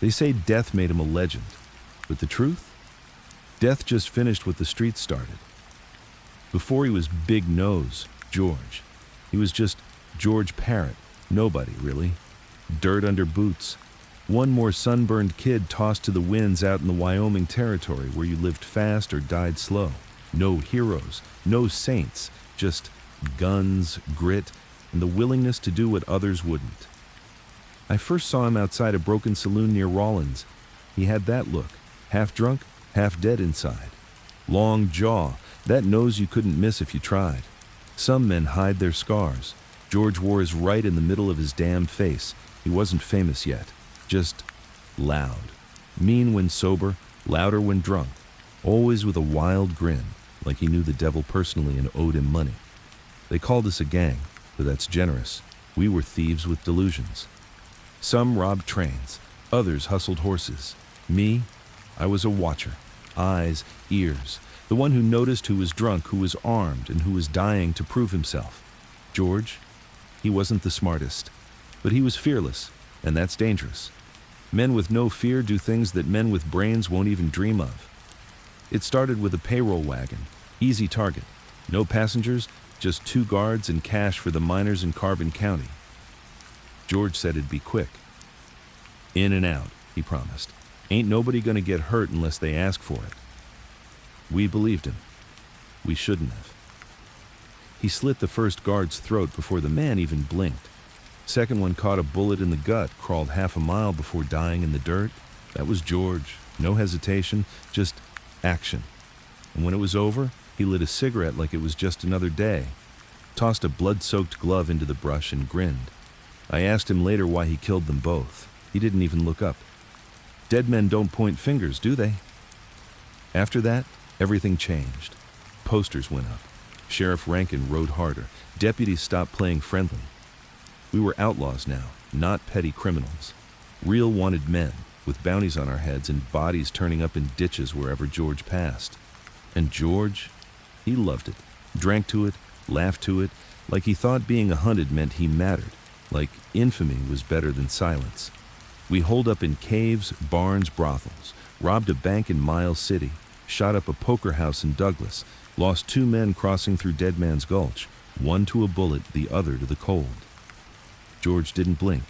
They say death made him a legend, but the truth? Death just finished what the streets started. Before he was Big Nose George, he was just George Parrott, nobody really. Dirt under boots. One more sunburned kid tossed to the winds out in the Wyoming territory where you lived fast or died slow. No heroes, no saints, just guns, grit, and the willingness to do what others wouldn't. I first saw him outside a broken saloon near Rawlins. He had that look, half drunk, half dead inside. Long jaw, that nose you couldn't miss if you tried. Some men hide their scars. George wore his right in the middle of his damn face. He wasn't famous yet, just loud. Mean when sober, louder when drunk. Always with a wild grin, like he knew the devil personally and owed him money. They called us a gang, but that's generous. We were thieves with delusions. Some robbed trains, others hustled horses. Me, I was a watcher. Eyes, ears. The one who noticed who was drunk, who was armed, and who was dying to prove himself. George, he wasn't the smartest, but he was fearless, and that's dangerous. Men with no fear do things that men with brains won't even dream of. It started with a payroll wagon, easy target. No passengers, just 2 guards and cash for the miners in Carbon County. George said it'd be quick. In and out, he promised. Ain't nobody gonna get hurt unless they ask for it. We believed him. We shouldn't have. He slit the first guard's throat before the man even blinked. Second one caught a bullet in the gut, crawled half a mile before dying in the dirt. That was George. No hesitation, just action. And when it was over, he lit a cigarette like it was just another day, tossed a blood-soaked glove into the brush and grinned. I asked him later why he killed them both. He didn't even look up. Dead men don't point fingers, do they? After that, everything changed. Posters went up. Sheriff Rankin rode harder. Deputies stopped playing friendly. We were outlaws now, not petty criminals. Real wanted men, with bounties on our heads and bodies turning up in ditches wherever George passed. And George, he loved it. Drank to it, laughed to it, like he thought being hunted meant he mattered, like infamy was better than silence. We holed up in caves, barns, brothels, robbed a bank in Miles City, shot up a poker house in Douglas, lost 2 men crossing through Dead Man's Gulch, one to a bullet, the other to the cold. George didn't blink.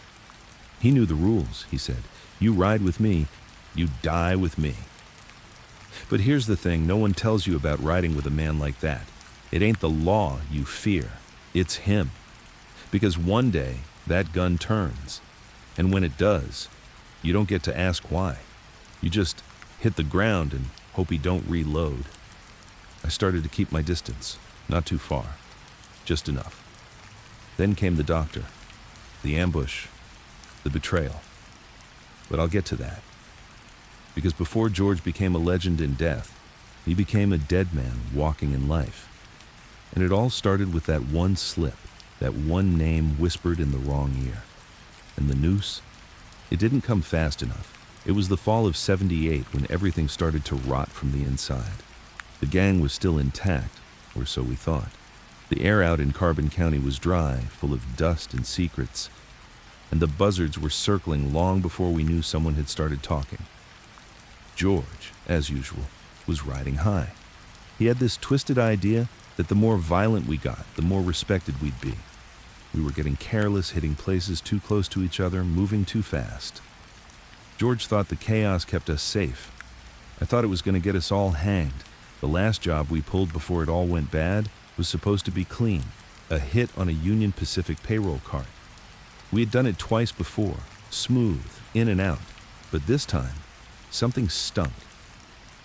He knew the rules, he said. You ride with me, you die with me. But here's the thing no one tells you about riding with a man like that. It ain't the law you fear, it's him. Because one day, that gun turns. And when it does, you don't get to ask why. You just hit the ground and hope he don't reload. I started to keep my distance, not too far, just enough. Then came the doctor, the ambush, the betrayal. But I'll get to that. Because before George became a legend in death, he became a dead man walking in life. And it all started with that one slip, that one name whispered in the wrong ear. And the noose? It didn't come fast enough. It was the fall of '78 when everything started to rot from the inside. The gang was still intact, or so we thought. The air out in Carbon County was dry, full of dust and secrets, and the buzzards were circling long before we knew someone had started talking. George, as usual, was riding high. He had this twisted idea that the more violent we got, the more respected we'd be. We were getting careless, hitting places too close to each other, moving too fast. George thought the chaos kept us safe. I thought it was going to get us all hanged. The last job we pulled before it all went bad was supposed to be clean, a hit on a Union Pacific payroll cart. We had done it twice before, smooth, in and out, but this time, something stunk.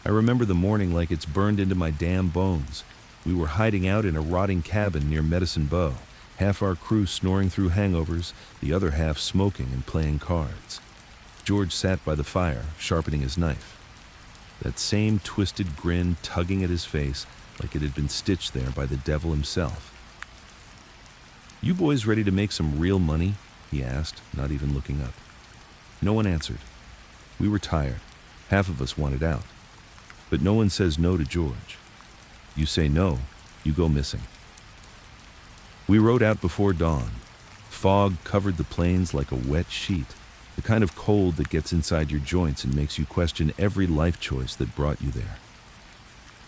I remember the morning like it's burned into my damn bones. We were hiding out in a rotting cabin near Medicine Bow, half our crew snoring through hangovers, the other half smoking and playing cards. George sat by the fire, sharpening his knife. That same twisted grin tugging at his face like it had been stitched there by the devil himself. "You boys ready to make some real money?" he asked, not even looking up. No one answered. We were tired. Half of us wanted out. But no one says no to George. You say no, you go missing. We rode out before dawn. Fog covered the plains like a wet sheet. The kind of cold that gets inside your joints and makes you question every life choice that brought you there.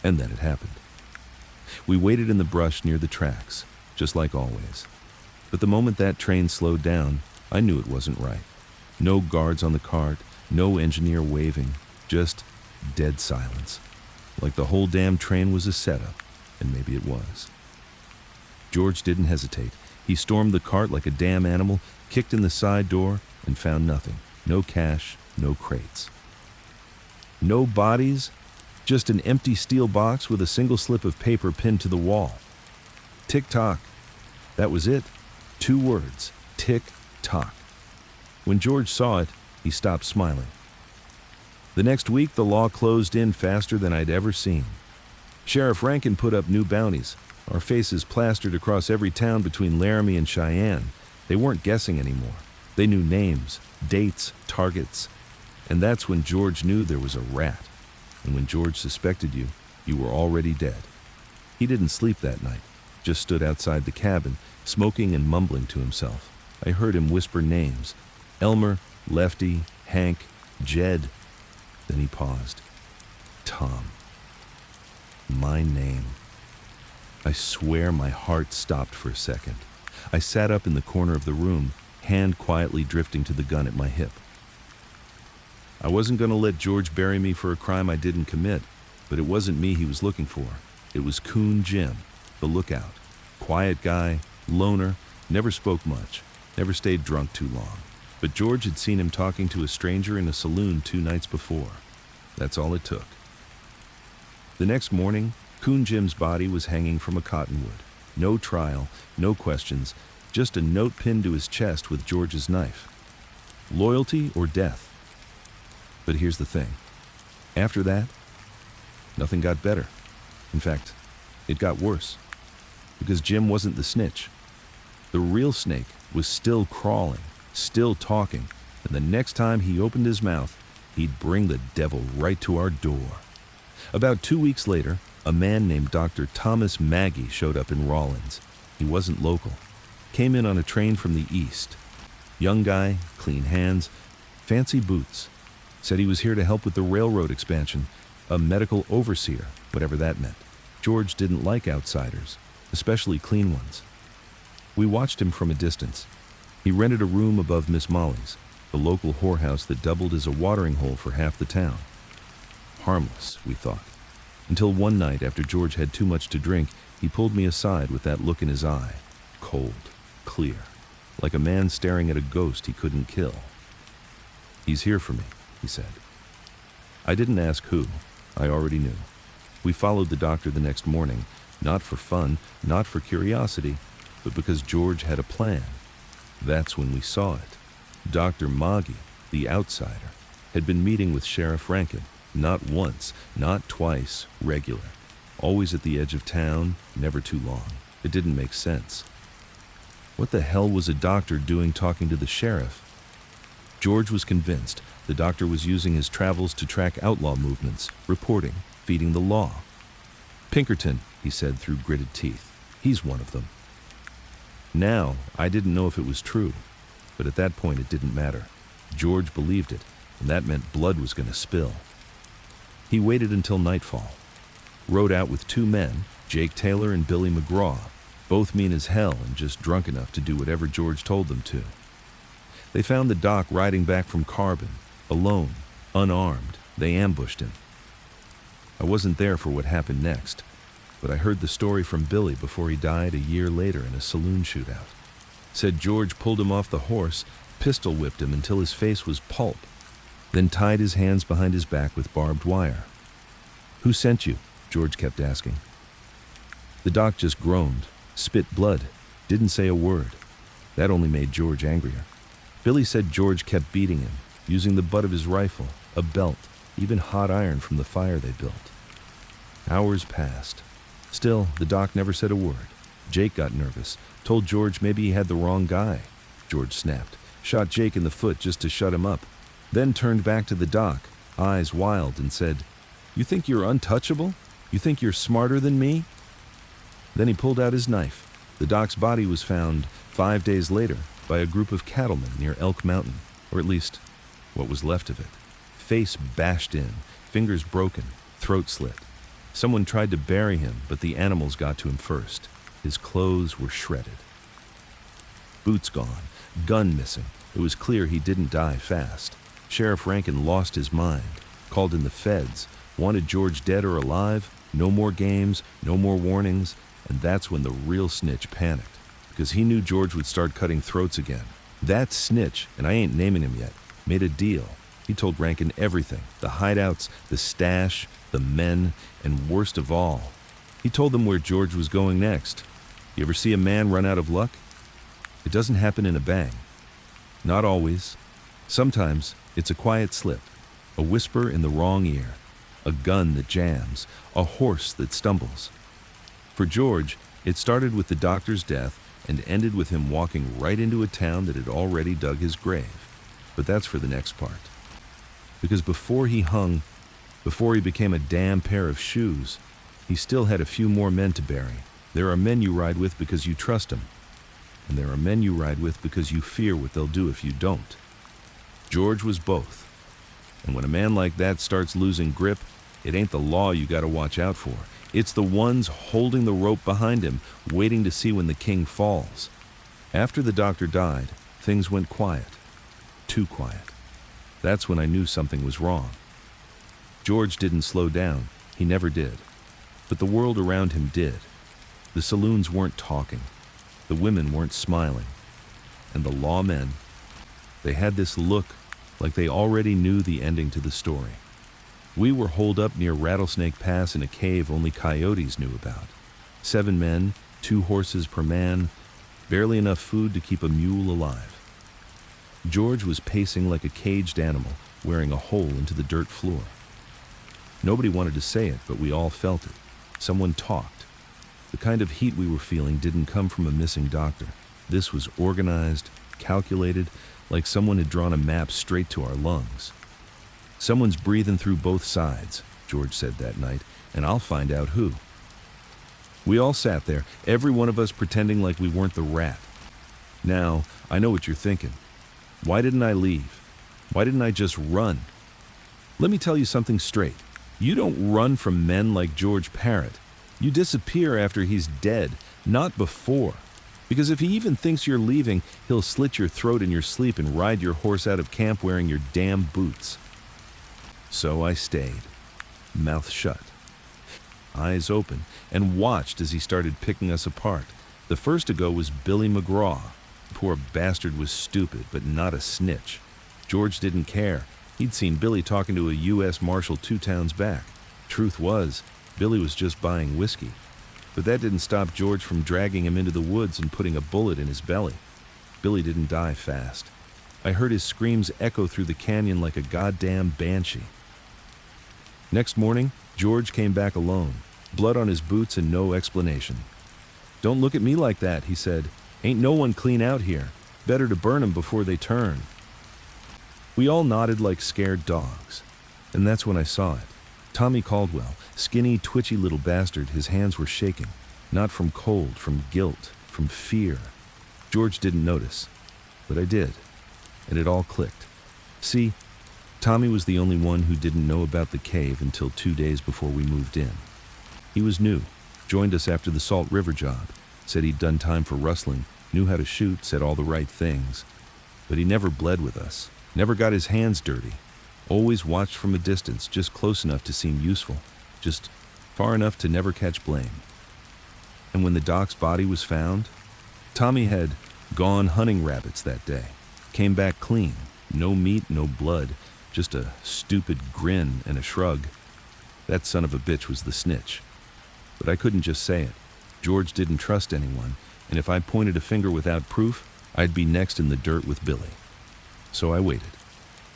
And then it happened. We waited in the brush near the tracks, just like always. But the moment that train slowed down, I knew it wasn't right. No guards on the cart, no engineer waving, just dead silence. Like the whole damn train was a setup, and maybe it was. George didn't hesitate. He stormed the cart like a damn animal, kicked in the side door, and found nothing. No cash, no crates. No bodies, just an empty steel box with a single slip of paper pinned to the wall. Tick-tock. That was it. 2 words. Tick-tock. When George saw it, he stopped smiling. The next week, the law closed in faster than I'd ever seen. Sheriff Rankin put up new bounties, our faces plastered across every town between Laramie and Cheyenne. They weren't guessing anymore. They knew names, dates, targets. And that's when George knew there was a rat. And when George suspected you, you were already dead. He didn't sleep that night, just stood outside the cabin, smoking and mumbling to himself. I heard him whisper names. Elmer, Lefty, Hank, Jed. Then he paused. Tom. My name. I swear my heart stopped for a second. I sat up in the corner of the room, hand quietly drifting to the gun at my hip. I wasn't going to let George bury me for a crime I didn't commit, but it wasn't me he was looking for. It was Coon Jim, the lookout. Quiet guy, loner, never spoke much, never stayed drunk too long. But George had seen him talking to a stranger in a saloon 2 nights before. That's all it took. The next morning, Coon Jim's body was hanging from a cottonwood. No trial, no questions, just a note pinned to his chest with George's knife. Loyalty or death? But here's the thing. After that, nothing got better. In fact, it got worse. Because Jim wasn't the snitch. The real snake was still crawling, still talking, and the next time he opened his mouth, he'd bring the devil right to our door. About 2 weeks later, a man named Dr. Thomas Maggie showed up in Rawlins. He wasn't local. Came in on a train from the east. Young guy, clean hands, fancy boots. Said he was here to help with the railroad expansion, a medical overseer, whatever that meant. George didn't like outsiders, especially clean ones. We watched him from a distance. He rented a room above Miss Molly's, the local whorehouse that doubled as a watering hole for half the town. Harmless, we thought. Until one night, after George had too much to drink, he pulled me aside with that look in his eye. Cold, clear, like a man staring at a ghost he couldn't kill. He's here for me, he said. I didn't ask who. I already knew. We followed the doctor the next morning, not for fun, not for curiosity, but because George had a plan. That's when we saw it. Dr. Maggie, the outsider, had been meeting with Sheriff Rankin. Not once, not twice, regular. Always at the edge of town, never too long. It didn't make sense. What the hell was a doctor doing talking to the sheriff? George was convinced the doctor was using his travels to track outlaw movements, reporting, feeding the law. Pinkerton, he said through gritted teeth. He's one of them. Now, I didn't know if it was true, but at that point it didn't matter. George believed it, and that meant blood was going to spill. He waited until nightfall. Rode out with 2 men, Jake Taylor and Billy McGraw, both mean as hell and just drunk enough to do whatever George told them to. They found the doc riding back from Carbon, alone, unarmed. They ambushed him. I wasn't there for what happened next, but I heard the story from Billy before he died a year later in a saloon shootout. Said George pulled him off the horse, pistol whipped him until his face was pulp, then tied his hands behind his back with barbed wire. Who sent you? George kept asking. The doc just groaned, spit blood, didn't say a word. That only made George angrier. Billy said George kept beating him, using the butt of his rifle, a belt, even hot iron from the fire they built. Hours passed. Still, the doc never said a word. Jake got nervous, told George maybe he had the wrong guy. George snapped, shot Jake in the foot just to shut him up, then turned back to the doc, eyes wild, and said, "You think you're untouchable? You think you're smarter than me?" Then he pulled out his knife. The doc's body was found 5 days later by a group of cattlemen near Elk Mountain. or at least what was left of it. Face bashed in, fingers broken, throat slit. Someone tried to bury him, but the animals got to him first. His clothes were shredded. Boots gone, gun missing. It was clear he didn't die fast. Sheriff Rankin lost his mind, called in the feds, wanted George dead or alive, no more games, no more warnings, and that's when the real snitch panicked, because he knew George would start cutting throats again. That snitch, and I ain't naming him yet, made a deal. He told Rankin everything, the hideouts, the stash, the men, and worst of all, he told them where George was going next. You ever see a man run out of luck? It doesn't happen in a bang. Not always. Sometimes it's a quiet slip, a whisper in the wrong ear, a gun that jams, a horse that stumbles. For George, it started with the doctor's death and ended with him walking right into a town that had already dug his grave. But that's for the next part. Because before he hung, before he became a damn pair of shoes, he still had a few more men to bury. There are men you ride with because you trust them, and there are men you ride with because you fear what they'll do if you don't. George was both. And when a man like that starts losing grip, it ain't the law you gotta watch out for. It's the ones holding the rope behind him, waiting to see when the king falls. After the doctor died, things went quiet. Too quiet. That's when I knew something was wrong. George didn't slow down. He never did. But the world around him did. The saloons weren't talking. The women weren't smiling. And the lawmen, they had this look like they already knew the ending to the story. We were holed up near Rattlesnake Pass in a cave only coyotes knew about. 7 men, 2 horses per man, barely enough food to keep a mule alive. George was pacing like a caged animal, wearing a hole into the dirt floor. Nobody wanted to say it, but we all felt it. Someone talked. The kind of heat we were feeling didn't come from a missing doctor. This was organized, calculated, like someone had drawn a map straight to our lungs. Someone's breathing through both sides, George said that night, and I'll find out who. We all sat there, every one of us pretending like we weren't the rat. Now, I know what you're thinking. Why didn't I leave? Why didn't I just run? Let me tell you something straight. You don't run from men like George Parrott. You disappear after he's dead, not before. Because if he even thinks you're leaving, he'll slit your throat in your sleep and ride your horse out of camp wearing your damn boots. So I stayed, mouth shut, eyes open, and watched as he started picking us apart. The first to go was Billy McGraw. The poor bastard was stupid, but not a snitch. George didn't care. He'd seen Billy talking to a U.S. Marshal 2 towns back. Truth was, Billy was just buying whiskey. But that didn't stop George from dragging him into the woods and putting a bullet in his belly. Billy didn't die fast. I heard his screams echo through the canyon like a goddamn banshee. Next morning, George came back alone, blood on his boots and no explanation. "Don't look at me like that," he said. "Ain't no one clean out here. Better to burn 'em before they turn." We all nodded like scared dogs. And that's when I saw it. Tommy Caldwell, skinny, twitchy little bastard, his hands were shaking. Not from cold, from guilt, from fear. George didn't notice, but I did. And it all clicked. See, Tommy was the only one who didn't know about the cave until 2 days before we moved in. He was new, joined us after the Salt River job, said he'd done time for rustling, knew how to shoot, said all the right things. But he never bled with us, never got his hands dirty, always watched from a distance, just close enough to seem useful, just far enough to never catch blame. And when the doc's body was found, Tommy had gone hunting rabbits that day, came back clean, no meat, no blood, just a stupid grin and a shrug. That son of a bitch was the snitch. But I couldn't just say it. George didn't trust anyone, and if I pointed a finger without proof, I'd be next in the dirt with Billy. So I waited,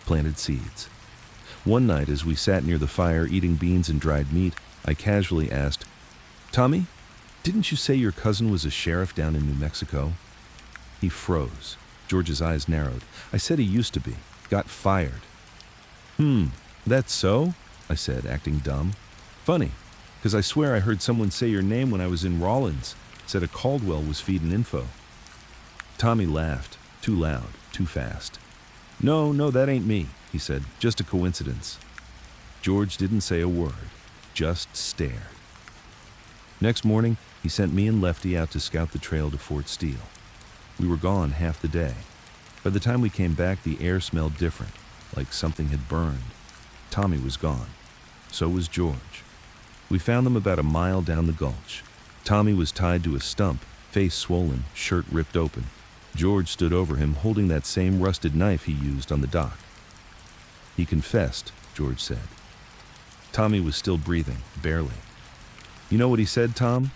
planted seeds. One night, as we sat near the fire eating beans and dried meat, I casually asked, "Tommy, didn't you say your cousin was a sheriff down in New Mexico?" He froze. George's eyes narrowed. "I said he used to be. Got fired." That's so?" I said, acting dumb. "Funny, because I swear I heard someone say your name when I was in Rawlins. Said a Caldwell was feeding info." Tommy laughed, too loud, too fast. No, that ain't me, he said. Just a coincidence. George didn't say a word, just stared. Next morning, he sent me and Lefty out to scout the trail to Fort Steele. We were gone half the day. By the time we came back, the air smelled different, like something had burned. Tommy was gone. So was George. We found them about a mile down the gulch. Tommy was tied to a stump, face swollen, shirt ripped open. George stood over him, holding that same rusted knife he used on the dock. He confessed, George said. Tommy was still breathing, barely. You know what he said, Tom?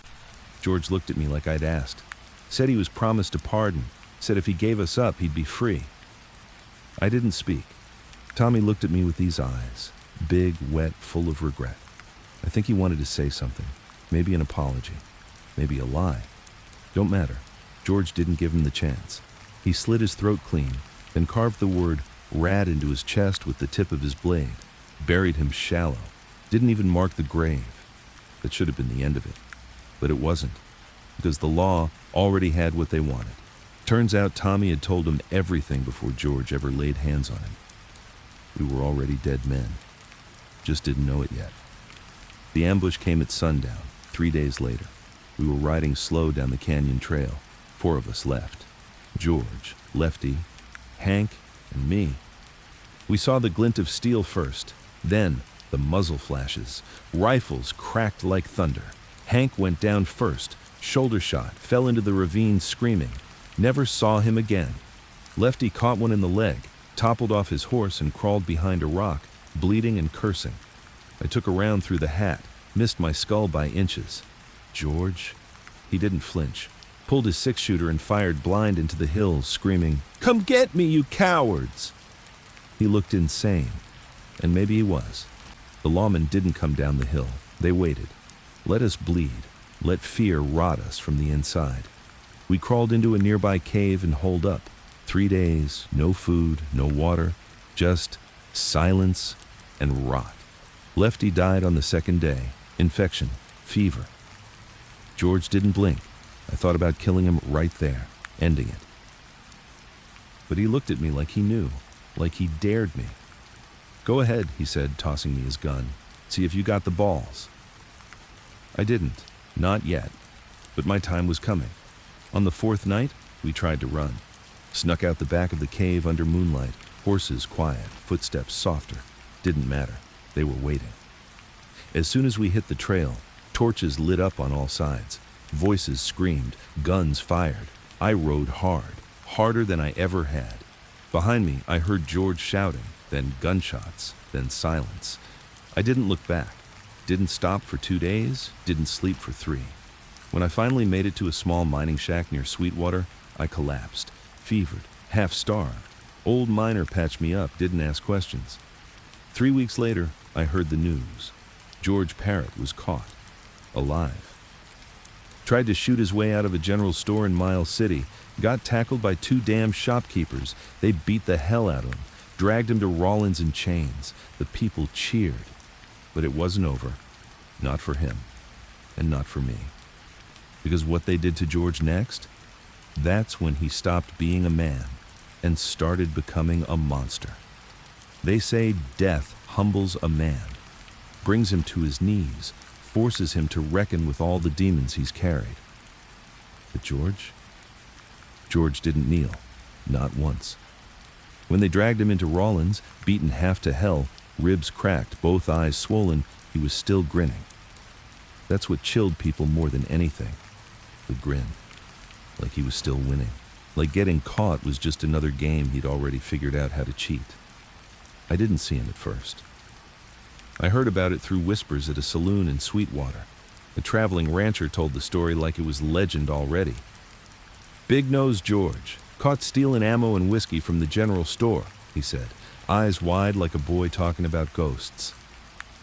George looked at me like I'd asked. Said he was promised a pardon. Said if he gave us up, he'd be free. I didn't speak. Tommy looked at me with these eyes, big, wet, full of regret. I think he wanted to say something, maybe an apology, maybe a lie. Don't matter. George didn't give him the chance. He slit his throat clean, then carved the word rat into his chest with the tip of his blade, buried him shallow, didn't even mark the grave. That should have been the end of it. But it wasn't, because the law already had what they wanted. Turns out Tommy had told him everything before George ever laid hands on him. We were already dead men. Just didn't know it yet. The ambush came at sundown, 3 days later. We were riding slow down the canyon trail. 4 of us left. George, Lefty, Hank, and me. We saw the glint of steel first, then the muzzle flashes. Rifles cracked like thunder. Hank went down first, shoulder shot, fell into the ravine screaming. Never saw him again. Lefty caught one in the leg, toppled off his horse and crawled behind a rock, bleeding and cursing. I took a round through the hat, missed my skull by inches. George? He didn't flinch, pulled his 6-shooter and fired blind into the hills, screaming, "Come get me, you cowards!" He looked insane, and maybe he was. The lawmen didn't come down the hill. They waited. Let us bleed. Let fear rot us from the inside. We crawled into a nearby cave and holed up. 3 days, no food, no water, just silence and rot. Lefty died on the 2nd day. Infection, fever. George didn't blink. I thought about killing him right there, ending it. But he looked at me like he knew, like he dared me. Go ahead, he said, tossing me his gun. See if you got the balls. I didn't, not yet, but my time was coming. On the 4th night, we tried to run. Snuck out the back of the cave under moonlight, horses quiet, footsteps softer. Didn't matter, they were waiting. As soon as we hit the trail, torches lit up on all sides. Voices screamed, guns fired. I rode hard, harder than I ever had. Behind me, I heard George shouting, then gunshots, then silence. I didn't look back, didn't stop for 2 days, didn't sleep for 3. When I finally made it to a small mining shack near Sweetwater, I collapsed, fevered, half-starved. Old miner patched me up, didn't ask questions. 3 weeks later, I heard the news. George Parrott was caught, alive. Tried to shoot his way out of a general store in Miles City, got tackled by 2 damn shopkeepers. They beat the hell out of him, dragged him to Rollins in chains. The people cheered. But it wasn't over. Not for him, and not for me. Because what they did to George next, that's when he stopped being a man and started becoming a monster. They say death humbles a man, brings him to his knees, forces him to reckon with all the demons he's carried. But George didn't kneel, not once. When they dragged him into Rollins, beaten half to hell, ribs cracked, both eyes swollen, he was still grinning. That's what chilled people more than anything. The grin. Like he was still winning. Like getting caught was just another game he'd already figured out how to cheat. I didn't see him at first. I heard about it through whispers at a saloon in Sweetwater. A traveling rancher told the story like it was legend already. Big-nosed George, caught stealing ammo and whiskey from the general store, he said, eyes wide like a boy talking about ghosts.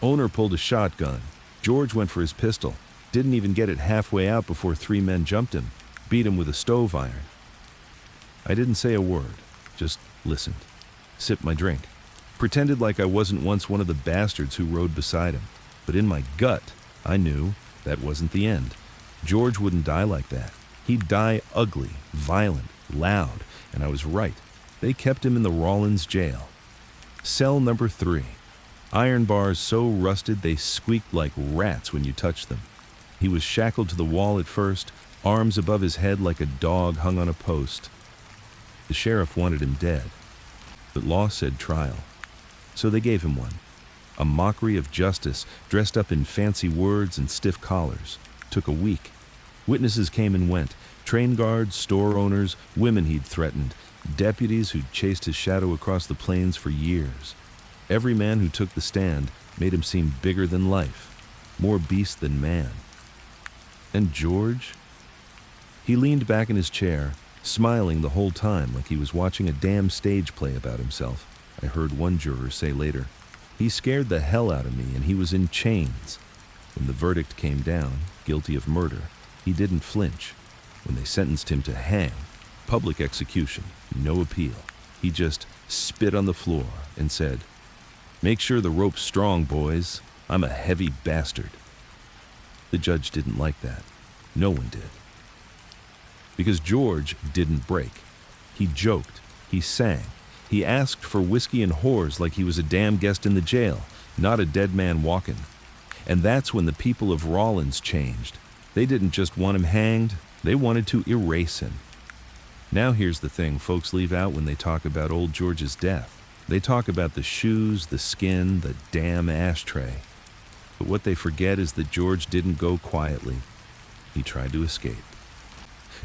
Owner pulled a shotgun. George went for his pistol. Didn't even get it halfway out before 3 men jumped him, beat him with a stove iron. I didn't say a word, just listened, sipped my drink, pretended like I wasn't once one of the bastards who rode beside him. But in my gut, I knew that wasn't the end. George wouldn't die like that. He'd die ugly, violent, loud, and I was right. They kept him in the Rawlins jail. Cell number 3. Iron bars so rusted they squeaked like rats when you touched them. He was shackled to the wall at first, arms above his head like a dog hung on a post. The sheriff wanted him dead, but law said trial. So they gave him one. A mockery of justice, dressed up in fancy words and stiff collars. Took a week. Witnesses came and went. Train guards, store owners, women he'd threatened, deputies who'd chased his shadow across the plains for years. Every man who took the stand made him seem bigger than life, more beast than man. And George? He leaned back in his chair, smiling the whole time like he was watching a damn stage play about himself. I heard one juror say later. He scared the hell out of me and he was in chains. When the verdict came down, guilty of murder, he didn't flinch. When they sentenced him to hang, public execution, no appeal, he just spit on the floor and said, "Make sure the rope's strong, boys. I'm a heavy bastard." The judge didn't like that. No one did. Because George didn't break. He joked. He sang. He asked for whiskey and whores like he was a damn guest in the jail, not a dead man walking. And that's when the people of Rawlins changed. They didn't just want him hanged, they wanted to erase him. Now here's the thing folks leave out when they talk about old George's death. They talk about the shoes, the skin, the damn ashtray. But what they forget is that George didn't go quietly. He tried to escape.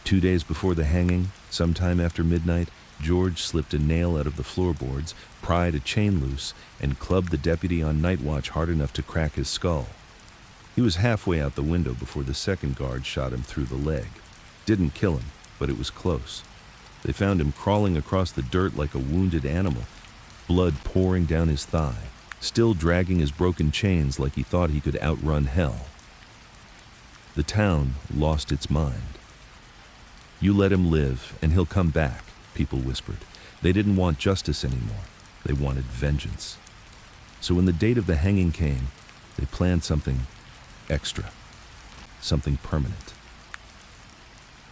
2 days before the hanging, sometime after midnight, George slipped a nail out of the floorboards, pried a chain loose, and clubbed the deputy on night watch hard enough to crack his skull. He was halfway out the window before the second guard shot him through the leg. Didn't kill him, but it was close. They found him crawling across the dirt like a wounded animal, blood pouring down his thigh, still dragging his broken chains like he thought he could outrun hell. The town lost its mind. "You let him live, and he'll come back," people whispered. They didn't want justice anymore. They wanted vengeance. So when the date of the hanging came, they planned something extra, something permanent.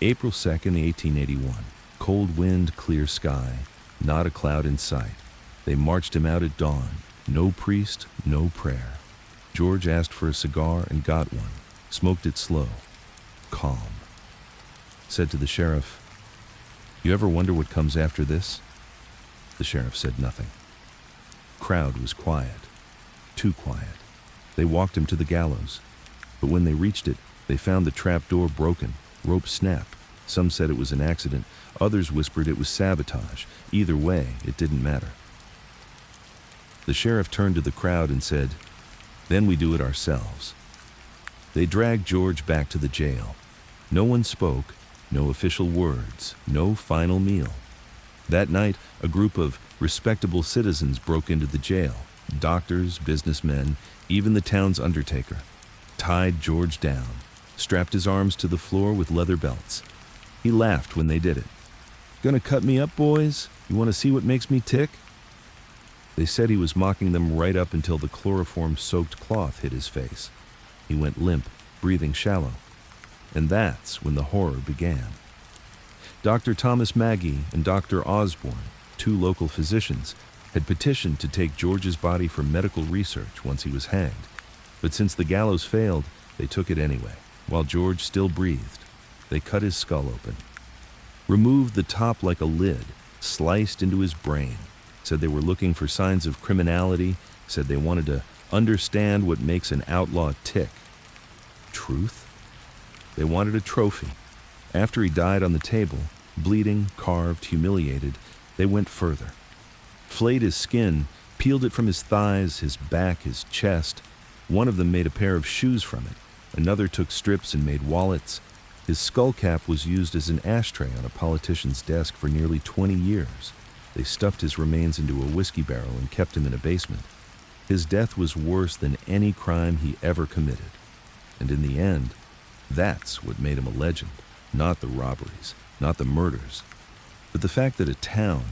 April 2nd, 1881. Cold wind, clear sky, not a cloud in sight. They marched him out at dawn. No priest, no prayer. George asked for a cigar and got one. Smoked it slow, calm. Said to the sheriff, "You ever wonder what comes after this?" The sheriff said nothing. Crowd was quiet, too quiet. They walked him to the gallows. But when they reached it, they found the trap door broken, rope snapped. Some said it was an accident. Others whispered it was sabotage. Either way, it didn't matter. The sheriff turned to the crowd and said, "Then we do it ourselves." They dragged George back to the jail. No one spoke, no official words, no final meal. That night, a group of respectable citizens broke into the jail. Doctors, businessmen, even the town's undertaker. Tied George down, strapped his arms to the floor with leather belts. He laughed when they did it. "Gonna cut me up, boys? You want to see what makes me tick?" They said he was mocking them right up until the chloroform-soaked cloth hit his face. He went limp, breathing shallow. And that's when the horror began. Dr. Thomas Maggie and Dr. Osborne, 2 local physicians, had petitioned to take George's body for medical research once he was hanged. But since the gallows failed, they took it anyway. While George still breathed, they cut his skull open, removed the top like a lid, sliced into his brain, said they were looking for signs of criminality, said they wanted to understand what makes an outlaw tick. Truth? They wanted a trophy. After he died on the table, bleeding, carved, humiliated, they went further. Flayed his skin, peeled it from his thighs, his back, his chest. One of them made a pair of shoes from it. Another took strips and made wallets. His skull cap was used as an ashtray on a politician's desk for nearly 20 years. They stuffed his remains into a whiskey barrel and kept him in a basement. His death was worse than any crime he ever committed. And in the end, that's what made him a legend. Not the robberies, not the murders, but the fact that a town,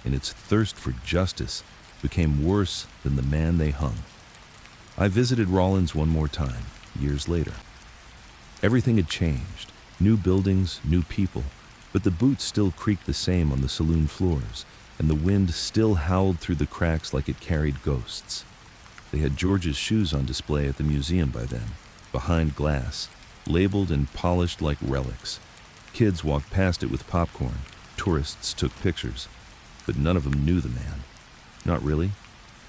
in its thirst for justice, became worse than the man they hung. I visited Rawlins one more time, years later. Everything had changed. New buildings, new people, but the boots still creaked the same on the saloon floors. and the wind still howled through the cracks like it carried ghosts. They had George's shoes on display at the museum by then, behind glass, labeled and polished like relics. Kids walked past it with popcorn. Tourists took pictures, but none of them knew the man. Not really.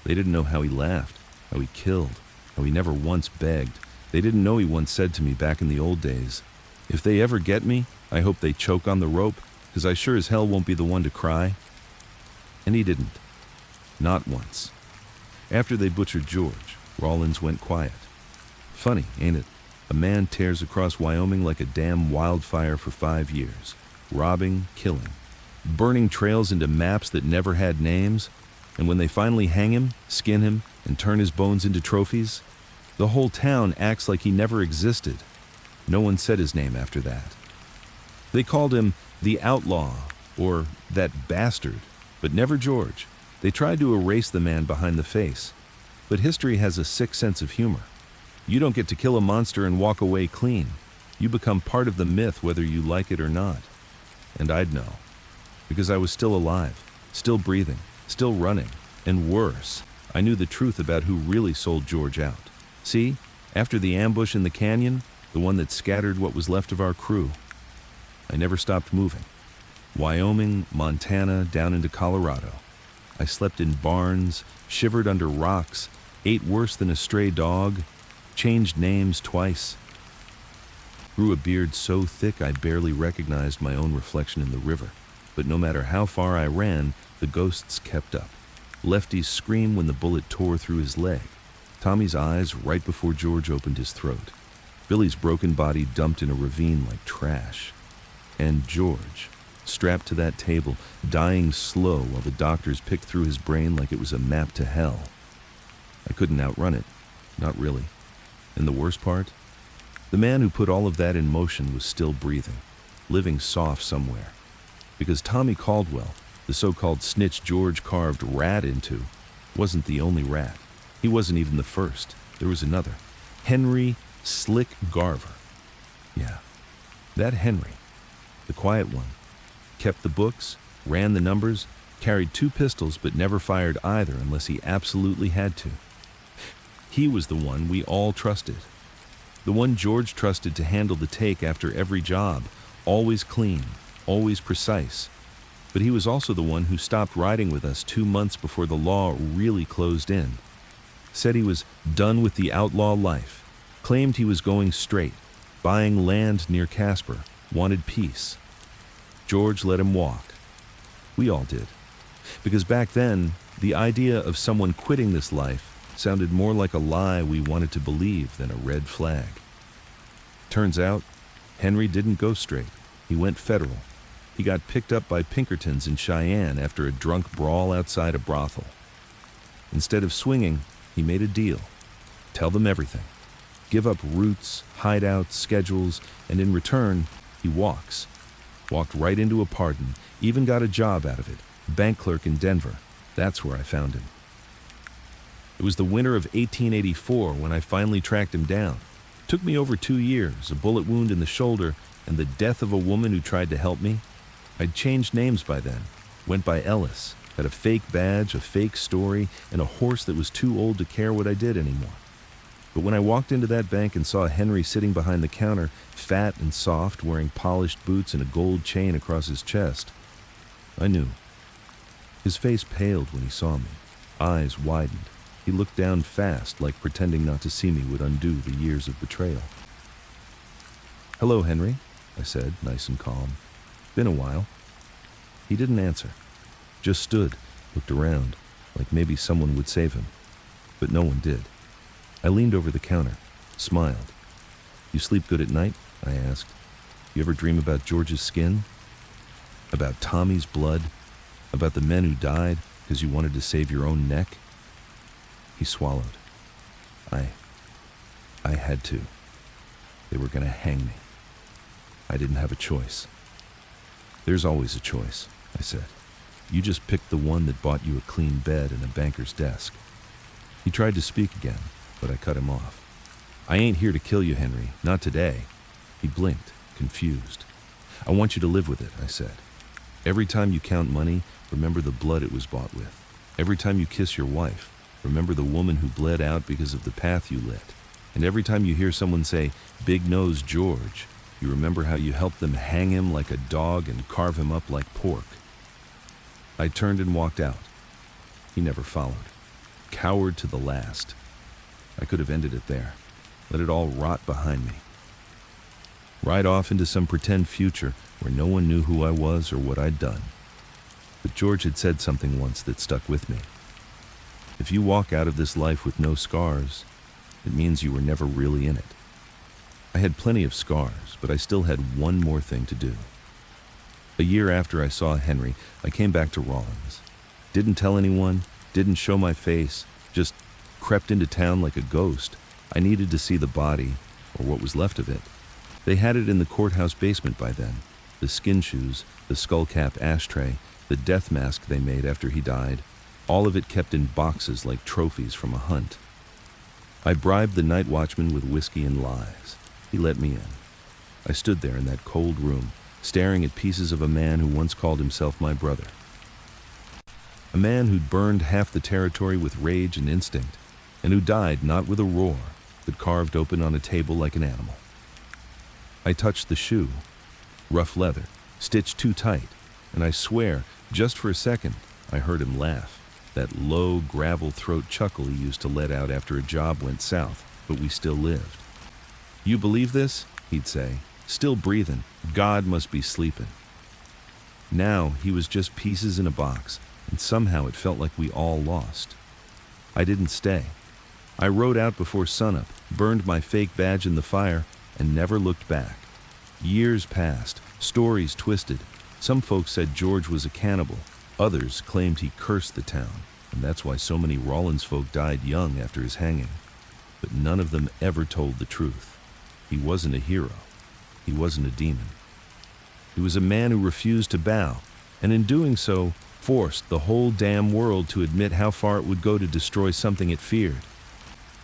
They didn't know how he laughed, how he killed, how he never once begged. They didn't know he once said to me back in the old days, "If they ever get me, I hope they choke on the rope, because I sure as hell won't be the one to cry." And he didn't. Not once. After they butchered George, Rawlins went quiet. Funny, ain't it? A man tears across Wyoming like a damn wildfire for 5 years, robbing, killing, burning trails into maps that never had names, and when they finally hang him, skin him, and turn his bones into trophies, the whole town acts like he never existed. No one said his name after that. They called him the Outlaw, or that bastard, but never George. They tried to erase the man behind the face, but history has a sick sense of humor. You don't get to kill a monster and walk away clean. You become part of the myth whether you like it or not. And I'd know, because I was still alive, still breathing, still running, and worse, I knew the truth about who really sold George out. See, after the ambush in the canyon, the one that scattered what was left of our crew, I never stopped moving. Wyoming, Montana, down into Colorado. I slept in barns, shivered under rocks, ate worse than a stray dog, changed names twice. Grew a beard so thick I barely recognized my own reflection in the river. But no matter how far I ran, the ghosts kept up. Lefty's scream when the bullet tore through his leg. Tommy's eyes right before George opened his throat. Billy's broken body dumped in a ravine like trash. And George, strapped to that table, dying slow while the doctors picked through his brain like it was a map to hell. I couldn't outrun it. Not really. And the worst part? The man who put all of that in motion was still breathing, living soft somewhere. Because Tommy Caldwell, the so-called snitch George carved rat into, wasn't the only rat. He wasn't even the first. There was another. Henry Slick Garver. Yeah, that Henry. The quiet one. Kept the books, ran the numbers, carried 2 pistols but never fired either unless he absolutely had to. He was the one we all trusted. The one George trusted to handle the take after every job, always clean, always precise. But he was also the one who stopped riding with us 2 months before the law really closed in. Said he was done with the outlaw life, claimed he was going straight, buying land near Casper, wanted peace. George let him walk. We all did. Because back then, the idea of someone quitting this life sounded more like a lie we wanted to believe than a red flag. Turns out, Henry didn't go straight. He went federal. He got picked up by Pinkertons in Cheyenne after a drunk brawl outside a brothel. Instead of swinging, he made a deal. Tell them everything. Give up routes, hideouts, schedules, and in return, he walks. Walked right into a pardon, even got a job out of it. Bank clerk in Denver. That's where I found him. It was the winter of 1884 when I finally tracked him down. Took me over 2 years, a bullet wound in the shoulder, and the death of a woman who tried to help me. I'd changed names by then. Went by Ellis, had a fake badge, a fake story, and a horse that was too old to care what I did anymore. But when I walked into that bank and saw Henry sitting behind the counter, fat and soft, wearing polished boots and a gold chain across his chest, I knew. His face paled when he saw me. Eyes widened. He looked down fast, like pretending not to see me would undo the years of betrayal. "Hello, Henry," I said, nice and calm. "Been a while." He didn't answer. Just stood, looked around, like maybe someone would save him. But no one did. I leaned over the counter, smiled. "You sleep good at night?" I asked. "You ever dream about George's skin? About Tommy's blood? About the men who died because you wanted to save your own neck?" He swallowed. I had to. They were going to hang me. I didn't have a choice. "There's always a choice," I said. "You just picked the one that bought you a clean bed and a banker's desk." He tried to speak again, but I cut him off. "I ain't here to kill you, Henry. Not today." He blinked, confused. "I want you to live with it," I said. Every time you count money, remember the blood it was bought with. Every time you kiss your wife, remember the woman who bled out because of the path you lit. And every time you hear someone say, "Big Nose George," you remember how you helped them hang him like a dog and carve him up like pork. I turned and walked out. He never followed. Coward to the last. I could have ended it there. Let it all rot behind me. Ride off into some pretend future where no one knew who I was or what I'd done. But George had said something once that stuck with me. If you walk out of this life with no scars, it means you were never really in it. I had plenty of scars, but I still had one more thing to do. A year after I saw Henry, I came back to Rawlins. Didn't tell anyone, didn't show my face, just crept into town like a ghost. I needed to see the body, or what was left of it. They had it in the courthouse basement by then. The skin shoes, the skullcap ashtray, the death mask they made after he died, all of it kept in boxes like trophies from a hunt. I bribed the night watchman with whiskey and lies. He let me in. I stood there in that cold room, staring at pieces of a man who once called himself my brother. A man who'd burned half the territory with rage and instinct, and who died not with a roar, but carved open on a table like an animal. I touched the shoe, rough leather, stitched too tight, and I swear, just for a second, I heard him laugh, that low, gravel throat chuckle he used to let out after a job went south, but we still lived. "You believe this?" he'd say, "still breathing. God must be sleeping." Now he was just pieces in a box, and somehow it felt like we all lost. I didn't stay. I rode out before sunup, burned my fake badge in the fire, and never looked back. Years passed, stories twisted. Some folks said George was a cannibal. Others claimed he cursed the town, and that's why so many Rawlins folk died young after his hanging. But none of them ever told the truth. He wasn't a hero. He wasn't a demon. He was a man who refused to bow, and in doing so, forced the whole damn world to admit how far it would go to destroy something it feared.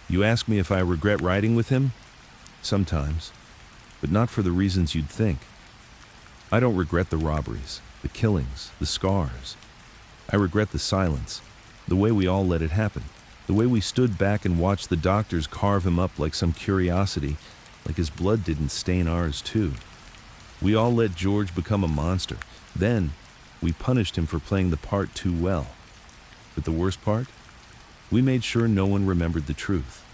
You ask me if I regret riding with him? Sometimes, but not for the reasons you'd think. I don't regret the robberies, the killings, the scars. I regret the silence, the way we all let it happen, the way we stood back and watched the doctors carve him up like some curiosity, like his blood didn't stain ours too. We all let George become a monster. Then, we punished him for playing the part too well. But the worst part? We made sure no one remembered the truth.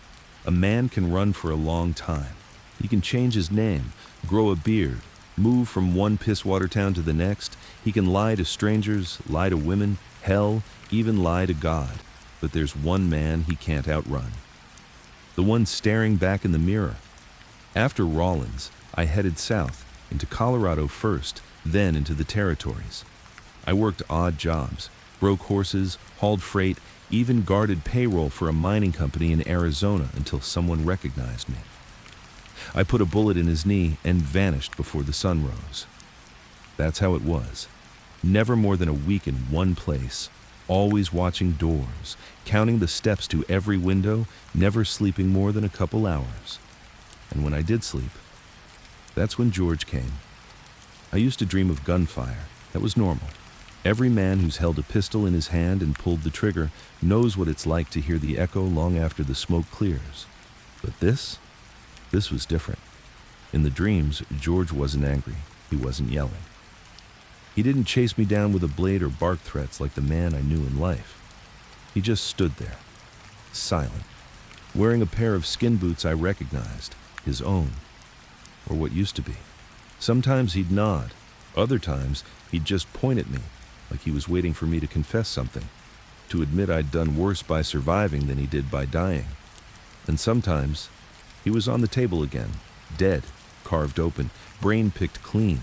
A man can run for a long time. He can change his name, grow a beard, move from one pisswater town to the next. He can lie to strangers, lie to women, hell, even lie to God. But there's one man he can't outrun. The one staring back in the mirror. After Rawlins, I headed south, into Colorado first, then into the territories. I worked odd jobs, broke horses, hauled freight, even guarded payroll for a mining company in Arizona until someone recognized me. I put a bullet in his knee and vanished before the sun rose. That's how it was. Never more than a week in one place, always watching doors, counting the steps to every window, never sleeping more than a couple hours. And when I did sleep, that's when George came. I used to dream of gunfire. That was normal. Every man who's held a pistol in his hand and pulled the trigger knows what it's like to hear the echo long after the smoke clears. But this was different. In the dreams, George wasn't angry. He wasn't yelling. He didn't chase me down with a blade or bark threats like the man I knew in life. He just stood there, silent, wearing a pair of skin boots I recognized, his own, or what used to be. Sometimes he'd nod. Other times, he'd just point at me, like he was waiting for me to confess something, to admit I'd done worse by surviving than he did by dying. And sometimes, he was on the table again, dead, carved open, brain picked clean.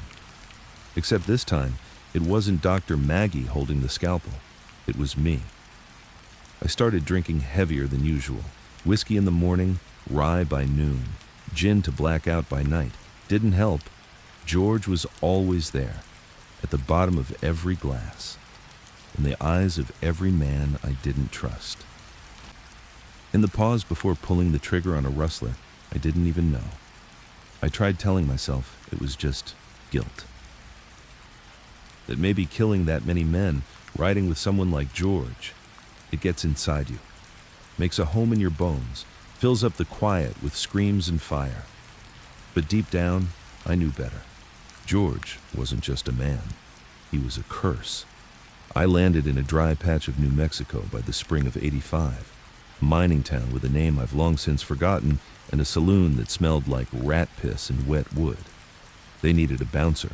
Except this time, it wasn't Dr. Maggie holding the scalpel. It was me. I started drinking heavier than usual. Whiskey in the morning, rye by noon, gin to black out by night. Didn't help. George was always there, at the bottom of every glass, in the eyes of every man I didn't trust. In the pause before pulling the trigger on a rustler, I didn't even know. I tried telling myself it was just guilt. that maybe killing that many men, riding with someone like George, it gets inside you, makes a home in your bones, fills up the quiet with screams and fire. But deep down, I knew better. George wasn't just a man. He was a curse. I landed in a dry patch of New Mexico by the spring of '85, a mining town with a name I've long since forgotten and a saloon that smelled like rat piss and wet wood. They needed a bouncer,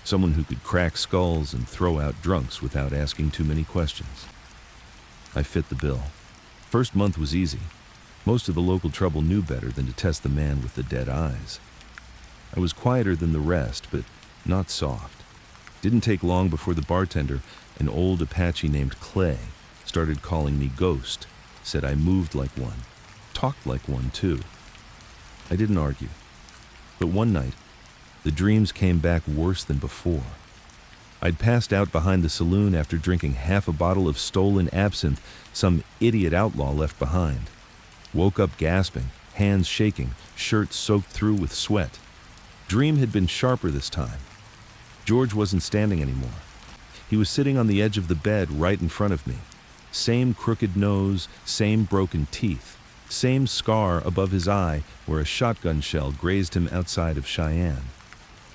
someone who could crack skulls and throw out drunks without asking too many questions. I fit the bill. First month was easy. Most of the local trouble knew better than to test the man with the dead eyes. I was quieter than the rest, but not soft. Didn't take long before the bartender, an old Apache named Clay, started calling me Ghost, said I moved like one, talked like one too. I didn't argue. But one night, the dreams came back worse than before. I'd passed out behind the saloon after drinking half a bottle of stolen absinthe some idiot outlaw left behind. Woke up gasping, hands shaking, shirt soaked through with sweat. Dream had been sharper this time. George wasn't standing anymore. He was sitting on the edge of the bed right in front of me. Same crooked nose, same broken teeth, same scar above his eye where a shotgun shell grazed him outside of Cheyenne.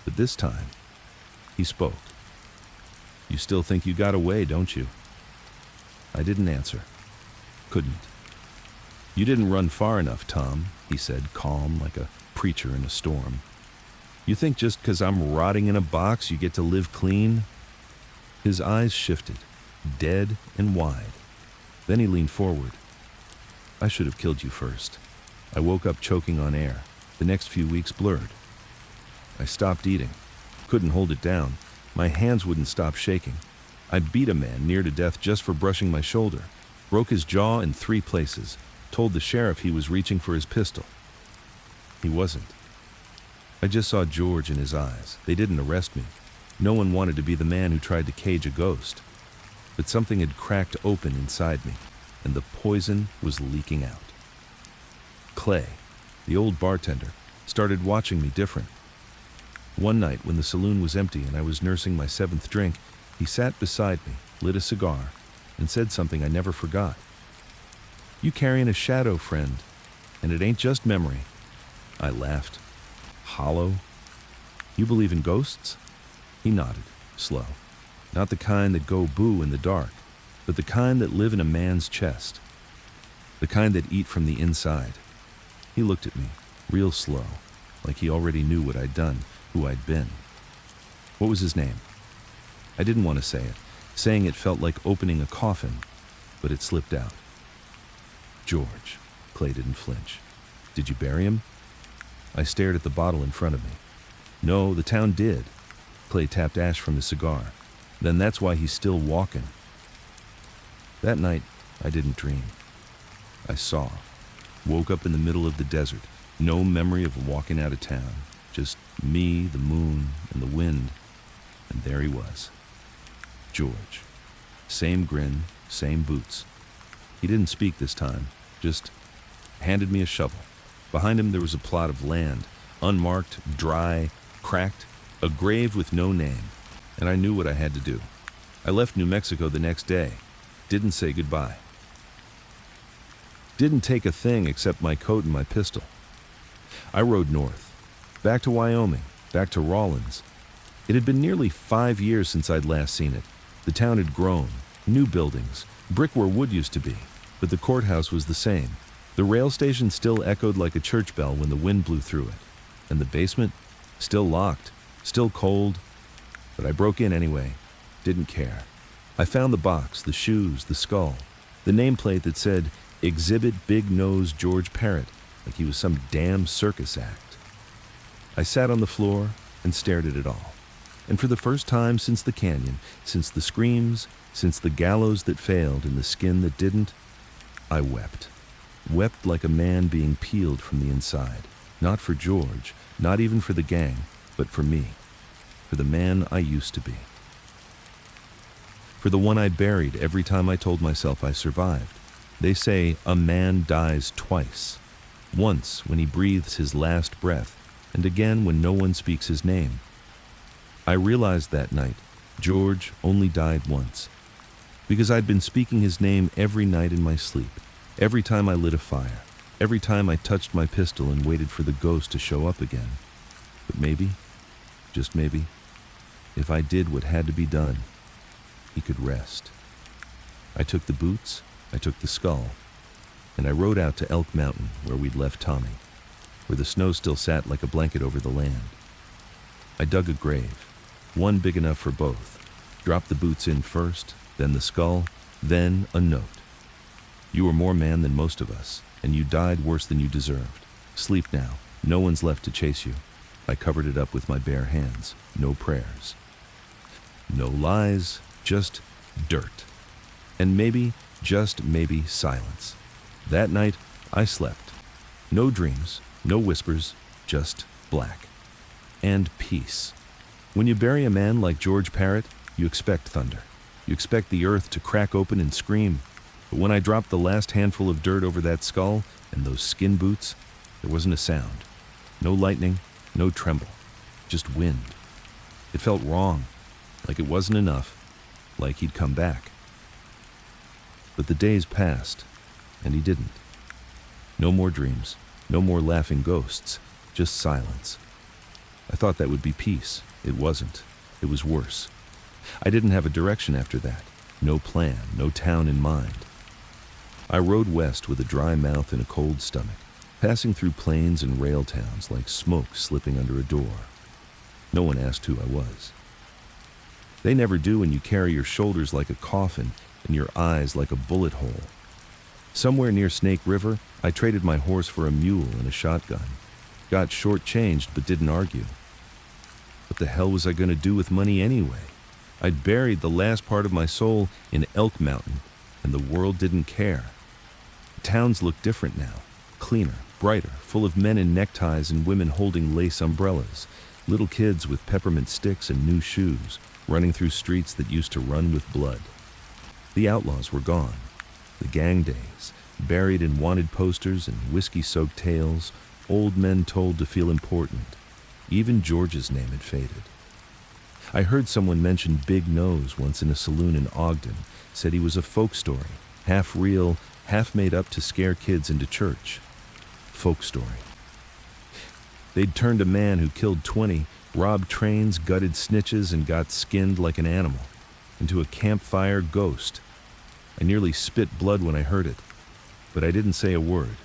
But this time, he spoke. "You still think you got away, don't you?" I didn't answer. Couldn't. "You didn't run far enough, Tom," he said, calm like a preacher in a storm. "You think just 'cause I'm rotting in a box you get to live clean?" His eyes shifted, dead and wide. Then he leaned forward. "I should have killed you first." I woke up choking on air. The next few weeks blurred. I stopped eating. Couldn't hold it down. My hands wouldn't stop shaking. I beat a man near to death just for brushing my shoulder. Broke his jaw in 3 places. Told the sheriff he was reaching for his pistol. He wasn't. I just saw George in his eyes. They didn't arrest me. No one wanted to be the man who tried to cage a ghost. But something had cracked open inside me, and the poison was leaking out. Clay, the old bartender, started watching me different. One night when the saloon was empty and I was nursing my 7th drink, he sat beside me, lit a cigar, and said something I never forgot. "You carrying a shadow, friend, and it ain't just memory." I laughed. "Hollow? You believe in ghosts?" He nodded, slow. "Not the kind that go boo in the dark, but the kind that live in a man's chest. The kind that eat from the inside." He looked at me, real slow, like he already knew what I'd done, who I'd been. What was his name? I didn't want to say it. Saying it felt like opening a coffin, but it slipped out. "George." Clay didn't flinch. "Did you bury him?" I stared at the bottle in front of me. "No, the town did." Clay tapped ash from his cigar. "Then that's why he's still walking." That night, I didn't dream. I saw. Woke up in the middle of the desert. No memory of walking out of town. Just me, the moon, and the wind. And there he was. George. Same grin, same boots. He didn't speak this time, just handed me a shovel. Behind him there was a plot of land, unmarked, dry, cracked, a grave with no name, and I knew what I had to do. I left New Mexico the next day, didn't say goodbye. Didn't take a thing except my coat and my pistol. I rode north, back to Wyoming, back to Rawlins. It had been nearly 5 years since I'd last seen it. The town had grown, new buildings, brick where wood used to be, but the courthouse was the same. The rail station still echoed like a church bell when the wind blew through it, and the basement, still locked, still cold, but I broke in anyway, didn't care. I found the box, the shoes, the skull, the nameplate that said, "Exhibit Big Nose George Parrott," like he was some damn circus act. I sat on the floor and stared at it all. And for the first time since the canyon, since the screams, since the gallows that failed and the skin that didn't, I wept. Wept like a man being peeled from the inside. Not for George, not even for the gang, but for me. For the man I used to be. For the one I buried every time I told myself I survived. They say a man dies twice. Once when he breathes his last breath, and again when no one speaks his name. I realized that night George only died once, because I'd been speaking his name every night in my sleep, every time I lit a fire, every time I touched my pistol and waited for the ghost to show up again. But maybe, just maybe, if I did what had to be done, he could rest. I took the boots, I took the skull, and I rode out to Elk Mountain where we'd left Tommy, where the snow still sat like a blanket over the land. I dug a grave, one big enough for both, dropped the boots in first, then the skull, then a note. You were more man than most of us, and you died worse than you deserved. Sleep now, no one's left to chase you. I covered it up with my bare hands, no prayers. No lies, just dirt. And maybe, just maybe, silence. That night, I slept. No dreams, no whispers, just black. And peace. When you bury a man like George Parrott, you expect thunder. You expect the earth to crack open and scream. But when I dropped the last handful of dirt over that skull and those skin boots, there wasn't a sound. No lightning, no tremble, just wind. It felt wrong, like it wasn't enough, like he'd come back. But the days passed, and he didn't. No more dreams, no more laughing ghosts, just silence. I thought that would be peace. It wasn't. It was worse. I didn't have a direction after that. No plan, no town in mind. I rode west with a dry mouth and a cold stomach, passing through plains and rail towns like smoke slipping under a door. No one asked who I was. They never do when you carry your shoulders like a coffin and your eyes like a bullet hole. Somewhere near Snake River, I traded my horse for a mule and a shotgun. Got short-changed but didn't argue. What the hell was I going to do with money anyway? I'd buried the last part of my soul in Elk Mountain, and the world didn't care. The towns looked different now, cleaner, brighter, full of men in neckties and women holding lace umbrellas, little kids with peppermint sticks and new shoes, running through streets that used to run with blood. The outlaws were gone. The gang days, buried in wanted posters and whiskey-soaked tales, old men told to feel important. Even George's name had faded. I heard someone mention Big Nose once in a saloon in Ogden, said he was a folk story, half real, half made up to scare kids into church. Folk story. They'd turned a man who killed 20, robbed trains, gutted snitches, and got skinned like an animal, into a campfire ghost. I nearly spit blood when I heard it, but I didn't say a word,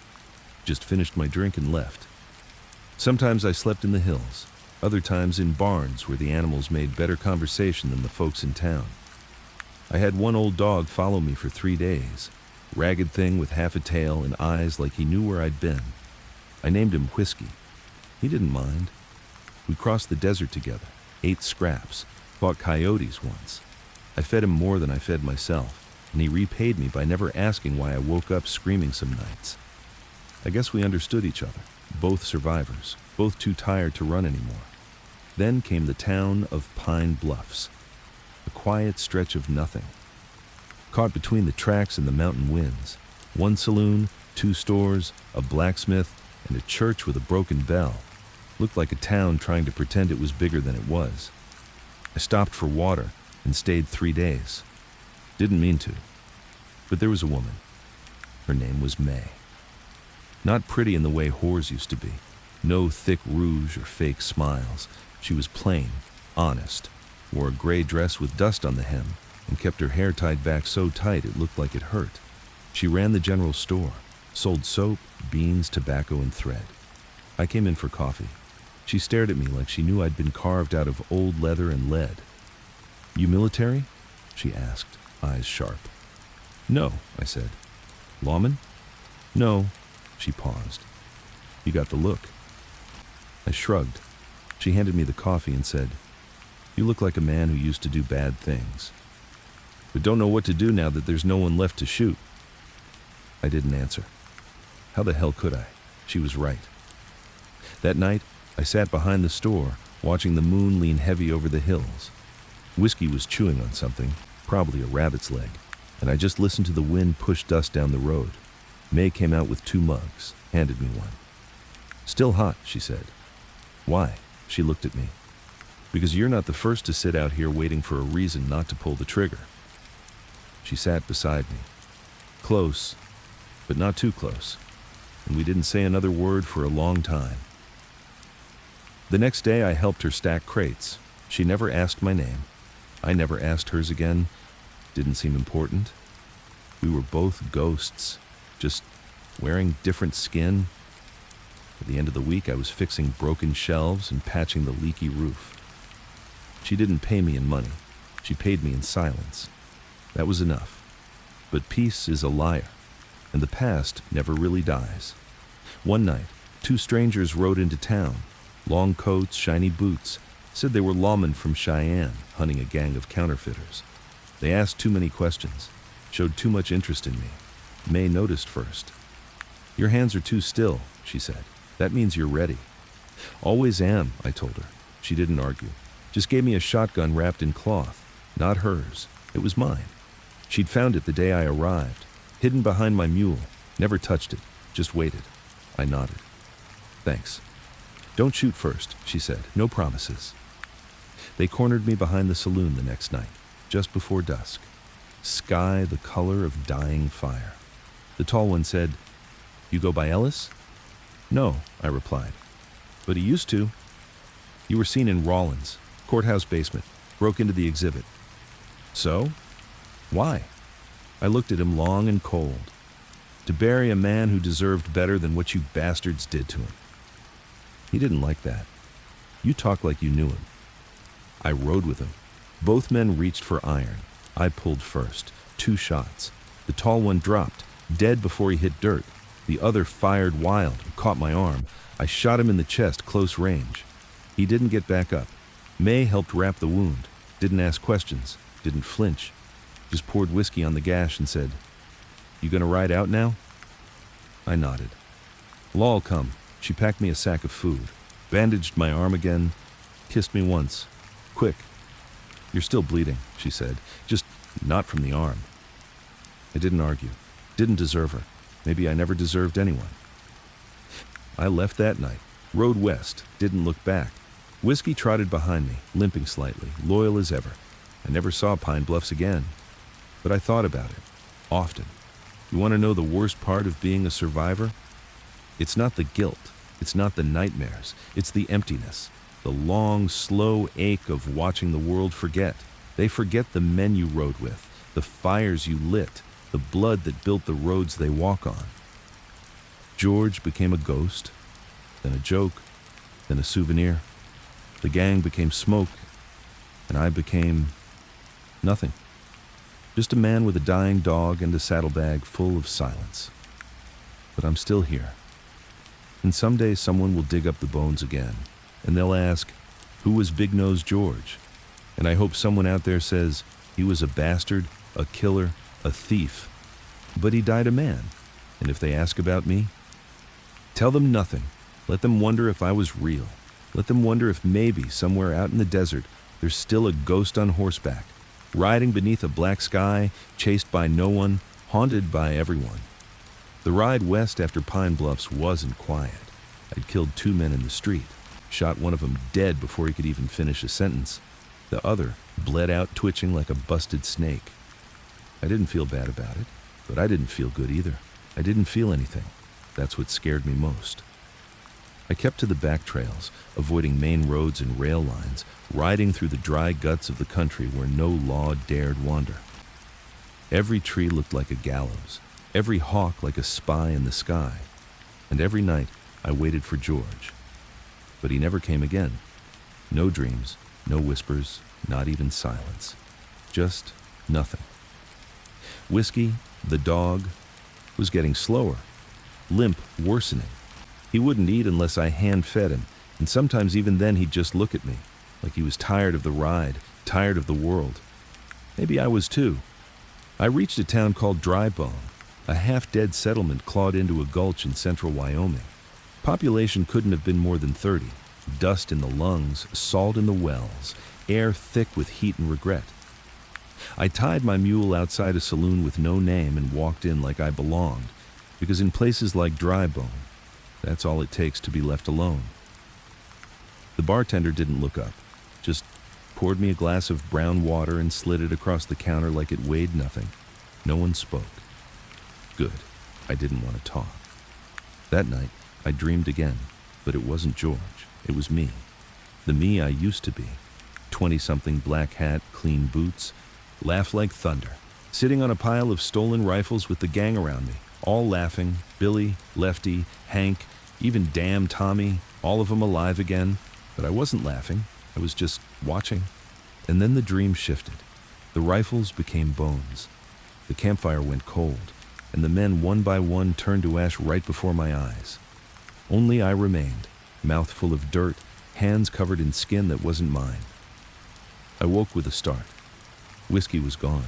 just finished my drink and left. Sometimes I slept in the hills, other times in barns where the animals made better conversation than the folks in town. I had one old dog follow me for 3 days, ragged thing with half a tail and eyes like he knew where I'd been. I named him Whiskey. He didn't mind. We crossed the desert together, ate scraps, fought coyotes once. I fed him more than I fed myself, and he repaid me by never asking why I woke up screaming some nights. I guess we understood each other, both survivors, both too tired to run anymore. Then came the town of Pine Bluffs, a quiet stretch of nothing. Caught between the tracks and the mountain winds, 1 saloon, 2 stores, a blacksmith, and a church with a broken bell. Looked like a town trying to pretend it was bigger than it was. I stopped for water and stayed 3 days. Didn't mean to. But there was a woman. Her name was May. Not pretty in the way whores used to be. No thick rouge or fake smiles. She was plain, honest, wore a gray dress with dust on the hem, and kept her hair tied back so tight it looked like it hurt. She ran the general store, sold soap, beans, tobacco, and thread. I came in for coffee. She stared at me like she knew I'd been carved out of old leather and lead. "You military?" she asked, eyes sharp. "No," I said. "Lawman?" "No." She paused. "You got the look." I shrugged. She handed me the coffee and said, "You look like a man who used to do bad things, but don't know what to do now that there's no one left to shoot." I didn't answer. How the hell could I? She was right. That night, I sat behind the store, watching the moon lean heavy over the hills. Whiskey was chewing on something, probably a rabbit's leg, and I just listened to the wind push dust down the road. May came out with 2 mugs, handed me one. "Still hot," she said. "Why?" She looked at me. Because you're not the first to sit out here waiting for a reason not to pull the trigger. She sat beside me. Close, but not too close. And we didn't say another word for a long time. The next day I helped her stack crates. She never asked my name. I never asked hers again. Didn't seem important. We were both ghosts, just wearing different skin. At the end of the week, I was fixing broken shelves and patching the leaky roof. She didn't pay me in money. She paid me in silence. That was enough. But peace is a liar, and the past never really dies. One night, two strangers rode into town. Long coats, shiny boots, said they were lawmen from Cheyenne, hunting a gang of counterfeiters. They asked too many questions, showed too much interest in me. May noticed first. "Your hands are too still," she said. "That means you're ready." "Always am," I told her. She didn't argue. Just gave me a shotgun wrapped in cloth. Not hers. It was mine. She'd found it the day I arrived, hidden behind my mule. Never touched it. Just waited. I nodded. "Thanks." "Don't shoot first," she said. "No promises." They cornered me behind the saloon the next night, just before dusk. Sky the color of dying fire. The tall one said, "You go by Ellis?" "No," I replied. "But he used to." "You were seen in Rawlins, courthouse basement, broke into the exhibit." "So? Why?" I looked at him long and cold. "To bury a man who deserved better than what you bastards did to him." He didn't like that. "You talk like you knew him." I rode with him. Both men reached for iron. I pulled first. 2 shots. The tall one dropped, dead before he hit dirt. The other fired wild and caught my arm. I shot him in the chest, close range. He didn't get back up. May helped wrap the wound. Didn't ask questions. Didn't flinch. Just poured whiskey on the gash and said, "You gonna ride out now?" I nodded. "Law'll come." She packed me a sack of food, bandaged my arm again, kissed me once. "Quick." "You're still bleeding," she said. "Just not from the arm." I didn't argue. Didn't deserve her. Maybe I never deserved anyone. I left that night, rode west, didn't look back. Whiskey trotted behind me, limping slightly, loyal as ever. I never saw Pine Bluffs again. But I thought about it, often. You want to know the worst part of being a survivor? It's not the guilt. It's not the nightmares. It's the emptiness. The long, slow ache of watching the world forget. They forget the men you rode with, the fires you lit, the blood that built the roads they walk on. George became a ghost, then a joke, then a souvenir. The gang became smoke, and I became nothing. Just a man with a dying dog and a saddlebag full of silence. But I'm still here. And someday someone will dig up the bones again, and they'll ask, who was Big Nose George? And I hope someone out there says, he was a bastard, a killer, a thief. But he died a man. And if they ask about me, tell them nothing. Let them wonder if I was real. Let them wonder if maybe somewhere out in the desert there's still a ghost on horseback, riding beneath a black sky, chased by no one, haunted by everyone. The ride west after Pine Bluffs wasn't quiet. I'd killed 2 men in the street, shot one of them dead before he could even finish a sentence. The other bled out twitching like a busted snake. I didn't feel bad about it, but I didn't feel good either. I didn't feel anything. That's what scared me most. I kept to the back trails, avoiding main roads and rail lines, riding through the dry guts of the country where no law dared wander. Every tree looked like a gallows, every hawk like a spy in the sky, and every night I waited for George. But he never came again. No dreams, no whispers, not even silence. Just nothing. Whiskey, the dog, was getting slower, limp worsening. He wouldn't eat unless I hand-fed him, and sometimes even then he'd just look at me, like he was tired of the ride, tired of the world. Maybe I was too. I reached a town called Drybone, a half-dead settlement clawed into a gulch in central Wyoming. Population couldn't have been more than 30. Dust in the lungs, salt in the wells, air thick with heat and regret. I tied my mule outside a saloon with no name and walked in like I belonged, because in places like Drybone, that's all it takes to be left alone. The bartender didn't look up, just poured me a glass of brown water and slid it across the counter like it weighed nothing. No one spoke. Good. I didn't want to talk. That night, I dreamed again, but it wasn't George. It was me. The me I used to be. 20-something, black hat, clean boots, laugh like thunder. Sitting on a pile of stolen rifles with the gang around me, all laughing, Billy, Lefty, Hank, even damn Tommy, all of them alive again. But I wasn't laughing. I was just watching. And then the dream shifted. The rifles became bones. The campfire went cold, and the men one by one turned to ash right before my eyes. Only I remained, mouth full of dirt, hands covered in skin that wasn't mine. I woke with a start. Whiskey was gone.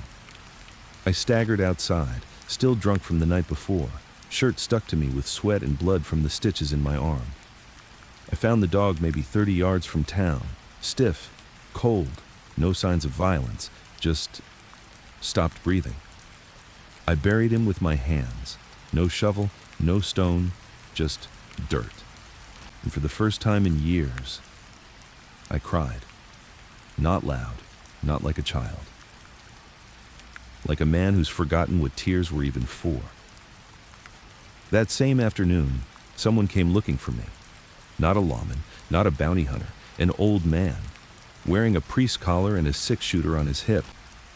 I staggered outside, still drunk from the night before, shirt stuck to me with sweat and blood from the stitches in my arm. I found the dog maybe 30 yards from town, stiff, cold, no signs of violence, just stopped breathing. I buried him with my hands. No shovel, no stone, just dirt. And for the first time in years, I cried. Not loud, not like a child. Like a man who's forgotten what tears were even for. That same afternoon, someone came looking for me. Not a lawman, not a bounty hunter, an old man, wearing a priest collar and a six-shooter on his hip.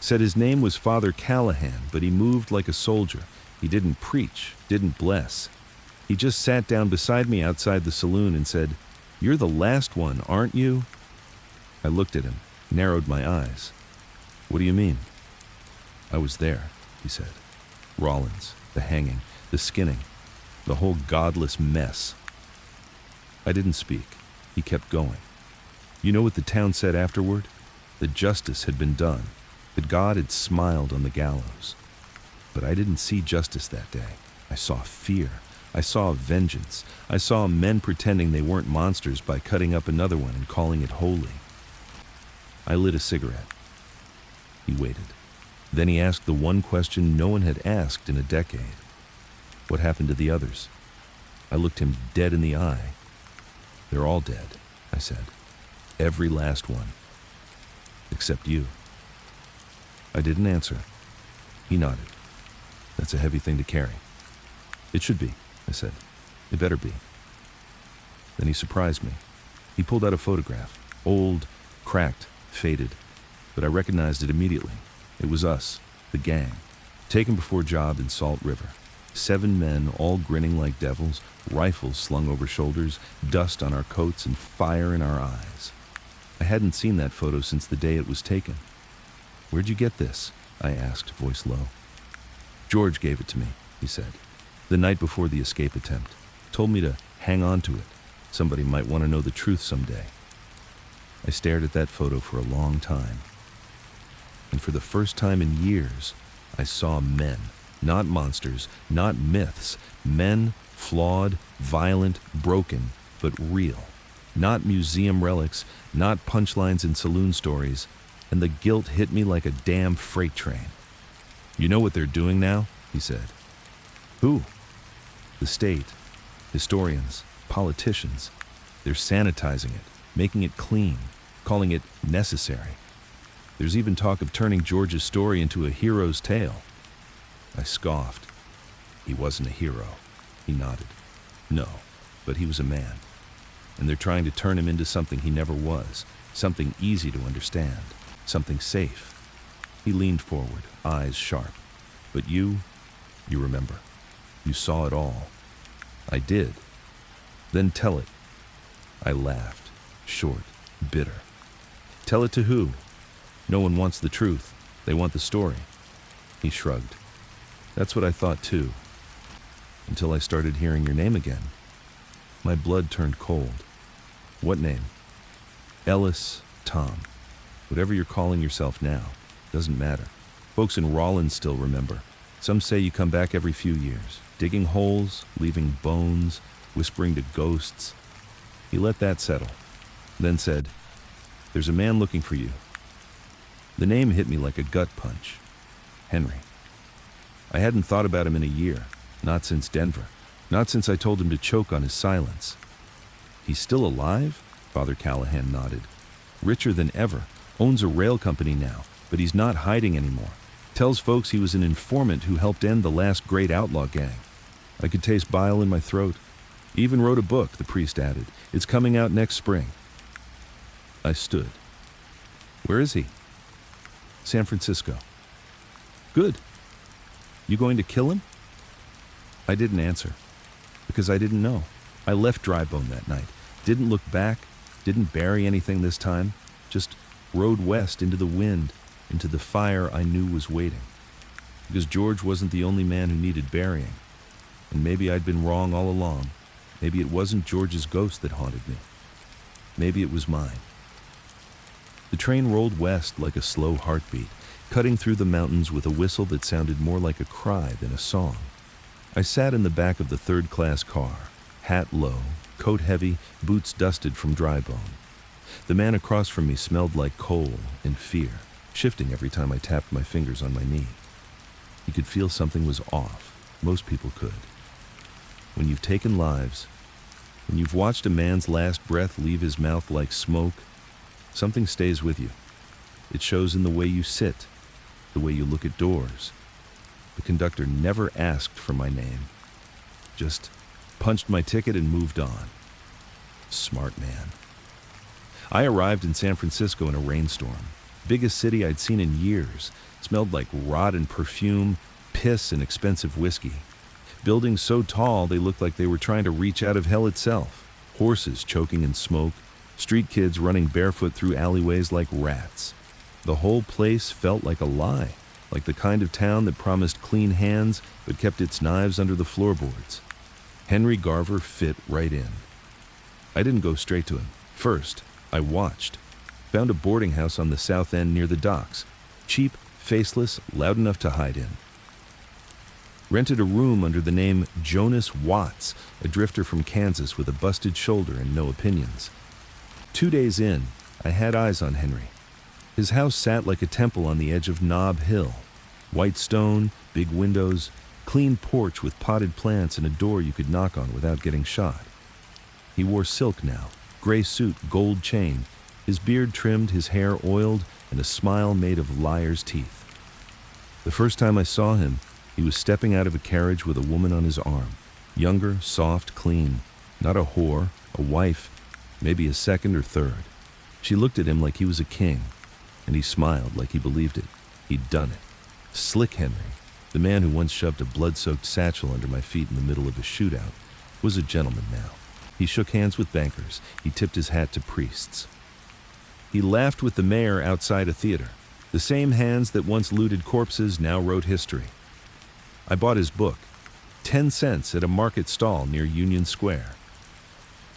Said his name was Father Callahan, but he moved like a soldier. He didn't preach, didn't bless. He just sat down beside me outside the saloon and said, "You're the last one, aren't you?" I looked at him, narrowed my eyes. "What do you mean?" "I was there," he said. "Rollins, the hanging, the skinning, the whole godless mess." I didn't speak. He kept going. You know what the town said afterward? That justice had been done, that God had smiled on the gallows. But I didn't see justice that day. I saw fear. I saw vengeance. I saw men pretending they weren't monsters by cutting up another one and calling it holy. I lit a cigarette. He waited. Then he asked the one question no one had asked in a decade. What happened to the others? I looked him dead in the eye. "They're all dead," I said. "Every last one. Except you." I didn't answer. He nodded. "That's a heavy thing to carry." "It should be," I said. "It better be." Then he surprised me. He pulled out a photograph. Old, cracked, faded. But I recognized it immediately. It was us, the gang, taken before job in Salt River. 7 men, all grinning like devils, rifles slung over shoulders, dust on our coats, and fire in our eyes. I hadn't seen that photo since the day it was taken. "Where'd you get this?" I asked, voice low. "George gave it to me," he said. "The night before the escape attempt. Told me to hang on to it. Somebody might want to know the truth someday." I stared at that photo for a long time. And for the first time in years, I saw men. Not monsters, not myths. Men, flawed, violent, broken, but real. Not museum relics, not punchlines in saloon stories. And the guilt hit me like a damn freight train. "You know what they're doing now?" he said. "Who?" "The state. Historians. Politicians. They're sanitizing it, making it clean, calling it necessary. There's even talk of turning George's story into a hero's tale." I scoffed. "He wasn't a hero." He nodded. "No, but he was a man. And they're trying to turn him into something he never was, something easy to understand, something safe." He leaned forward, eyes sharp. "But you remember. You saw it all." "I did." "Then tell it." I laughed, short, bitter. "Tell it to who? No one wants the truth. They want the story." He shrugged. "That's what I thought too. Until I started hearing your name again. My blood turned cold." "What name?" "Ellis, Tom. Whatever you're calling yourself now. Doesn't matter. Folks in Rollins still remember. Some say you come back every few years, digging holes, leaving bones, whispering to ghosts." He let that settle, then said, "There's a man looking for you." The name hit me like a gut punch. Henry. I hadn't thought about him in a year, not since Denver, not since I told him to choke on his silence. "He's still alive?" Father Callahan nodded. richer than ever, owns a rail company now, but he's not hiding anymore. Tells folks he was an informant who helped end the last great outlaw gang. I could taste bile in my throat. He even wrote a book, the priest added. It's coming out next spring. I stood. Where is he? San Francisco. Good. You going to kill him? I didn't answer, because I didn't know. I left Drybone that night, didn't look back, didn't bury anything this time, just rode west into the wind, into the fire I knew was waiting. Because George wasn't the only man who needed burying. And maybe I'd been wrong all along. Maybe it wasn't George's ghost that haunted me. Maybe it was mine. The train rolled west like a slow heartbeat, cutting through the mountains with a whistle that sounded more like a cry than a song. I sat in the back of the third-class car, hat low, coat heavy, boots dusted from Drybone. The man across from me smelled like coal and fear, shifting every time I tapped my fingers on my knee. He could feel something was off. Most people could. When you've taken lives, when you've watched a man's last breath leave his mouth like smoke, something stays with you. It shows in the way you sit, the way you look at doors. The conductor never asked for my name, just punched my ticket and moved on. Smart man. I arrived in San Francisco in a rainstorm. Biggest city I'd seen in years. Smelled like rot and perfume, piss and expensive whiskey. Buildings so tall they looked like they were trying to reach out of hell itself. Horses choking in smoke. Street kids running barefoot through alleyways like rats. The whole place felt like a lie, like the kind of town that promised clean hands but kept its knives under the floorboards. Henry Garver fit right in. I didn't go straight to him. First, I watched. Found a boarding house on the south end near the docks. Cheap, faceless, loud enough to hide in. Rented a room under the name Jonas Watts, a drifter from Kansas with a busted shoulder and no opinions. 2 days in, I had eyes on Henry. His house sat like a temple on the edge of Knob Hill. White stone, big windows, clean porch with potted plants and a door you could knock on without getting shot. He wore silk now, gray suit, gold chain, his beard trimmed, his hair oiled, and a smile made of liar's teeth. The first time I saw him, he was stepping out of a carriage with a woman on his arm. Younger, soft, clean. Not a whore, a wife, maybe a second or third. She looked at him like he was a king, and he smiled like he believed it. He'd done it. Slick Henry, the man who once shoved a blood-soaked satchel under my feet in the middle of a shootout, was a gentleman now. He shook hands with bankers. He tipped his hat to priests. He laughed with the mayor outside a theater. The same hands that once looted corpses now wrote history. I bought his book, 10 cents at a market stall near Union Square.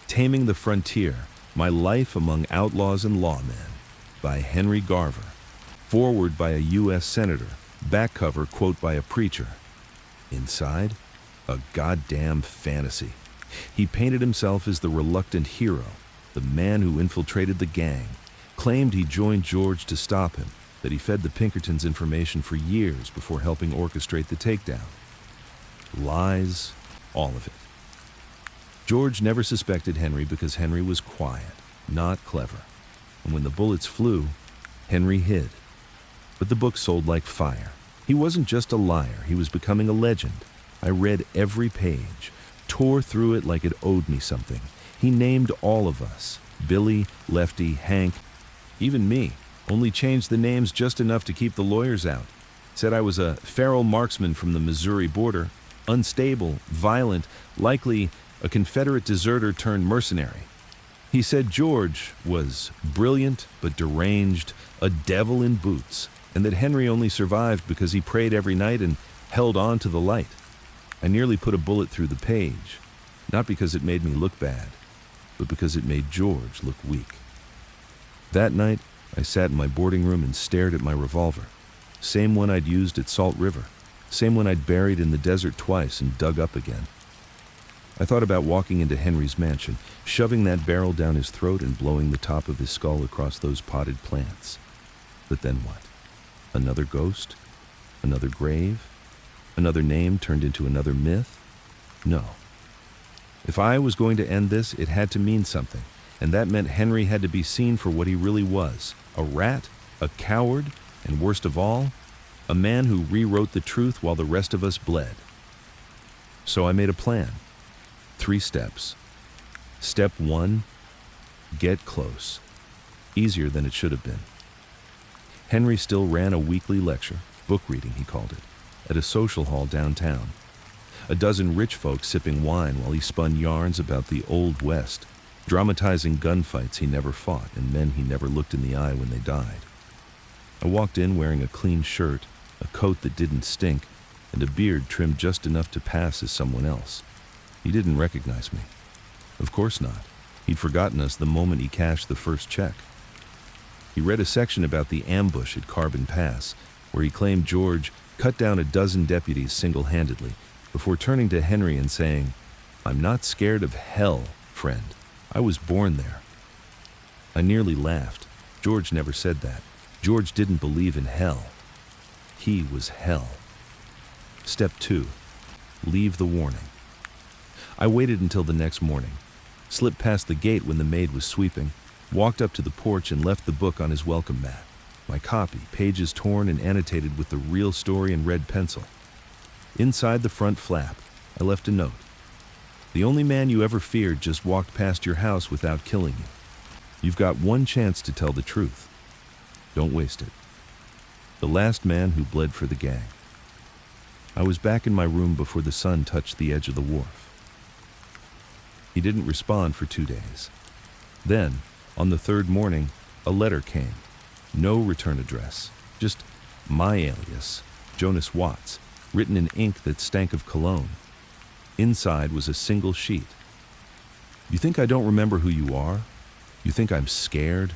Taming the Frontier, My Life Among Outlaws and Lawmen, by Henry Garver. Foreword by a U.S. Senator. Back cover quote by a preacher. Inside, a goddamn fantasy. He painted himself as the reluctant hero, the man who infiltrated the gang, claimed he joined George to stop him, that he fed the Pinkertons information for years before helping orchestrate the takedown. Lies, all of it. George never suspected Henry because Henry was quiet, not clever. And when the bullets flew, Henry hid. But the book sold like fire. He wasn't just a liar, he was becoming a legend. I read every page, tore through it like it owed me something. He named all of us, Billy, Lefty, Hank, even me, only changed the names just enough to keep the lawyers out. Said I was a feral marksman from the Missouri border, unstable, violent, likely a Confederate deserter turned mercenary. He said George was brilliant but deranged, a devil in boots, and that Henry only survived because he prayed every night and held on to the light. I nearly put a bullet through the page, not because it made me look bad, but because it made George look weak. That night, I sat in my boarding room and stared at my revolver. Same one I'd used at Salt River. Same one I'd buried in the desert twice and dug up again. I thought about walking into Henry's mansion, shoving that barrel down his throat and blowing the top of his skull across those potted plants. But then what? Another ghost? Another grave? Another name turned into another myth? No. If I was going to end this, it had to mean something. and that meant Henry had to be seen for what he really was: a rat, a coward, and worst of all, a man who rewrote the truth while the rest of us bled. So I made a plan. 3 steps. Step 1, get close. Easier than it should have been. Henry still ran a weekly lecture, book reading he called it, at a social hall downtown. A dozen rich folks sipping wine while he spun yarns about the Old West, dramatizing gunfights he never fought and men he never looked in the eye when they died. I walked in wearing a clean shirt, a coat that didn't stink, and a beard trimmed just enough to pass as someone else. He didn't recognize me. Of course not. He'd forgotten us the moment he cashed the first check. He read a section about the ambush at Carbon Pass, where he claimed George cut down a dozen deputies single-handedly, before turning to Henry and saying, "I'm not scared of hell, friend. I was born there." I nearly laughed. George never said that. George didn't believe in hell. He was hell. Step 2, leave the warning. I waited until the next morning, slipped past the gate when the maid was sweeping, walked up to the porch and left the book on his welcome mat. My copy, pages torn and annotated with the real story in red pencil. Inside the front flap, I left a note. The only man you ever feared just walked past your house without killing you. You've got one chance to tell the truth. Don't waste it. The last man who bled for the gang. I was back in my room before the sun touched the edge of the wharf. He didn't respond for 2 days. Then, on the 3rd morning, a letter came. No return address, just my alias, Jonas Watts, written in ink that stank of cologne. Inside was a single sheet. You think I don't remember who you are? You think I'm scared?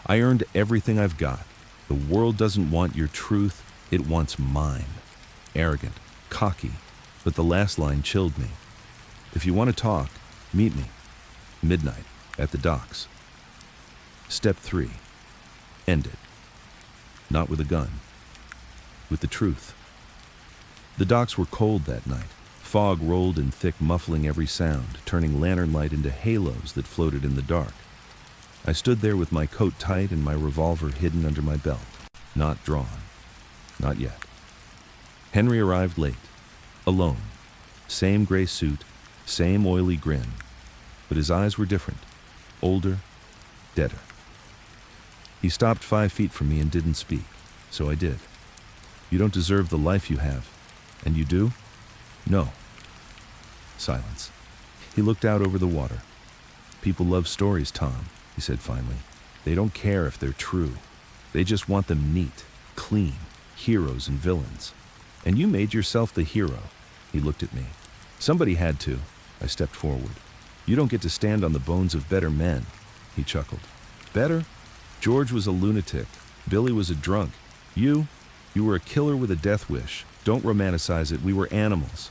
I earned everything I've got. The world doesn't want your truth, it wants mine. Arrogant, cocky, but the last line chilled me. If you want to talk, meet me. Midnight, at the docks. Step 3, end it. Not with a gun, with the truth. The docks were cold that night. Fog rolled in thick, muffling every sound, turning lantern light into halos that floated in the dark. I stood there with my coat tight and my revolver hidden under my belt, not drawn. Not yet. Henry arrived late, alone. Same gray suit, same oily grin, but his eyes were different, older, deader. He stopped 5 feet from me and didn't speak, so I did. You don't deserve the life you have. And you do? No. Silence. He looked out over the water. People love stories, Tom, he said finally. They don't care if they're true. They just want them neat, clean, heroes and villains. And you made yourself the hero. He looked at me. Somebody had to. I stepped forward. You don't get to stand on the bones of better men. He chuckled. Better? George was a lunatic. Billy was a drunk. You were a killer with a death wish. Don't romanticize it. We were animals.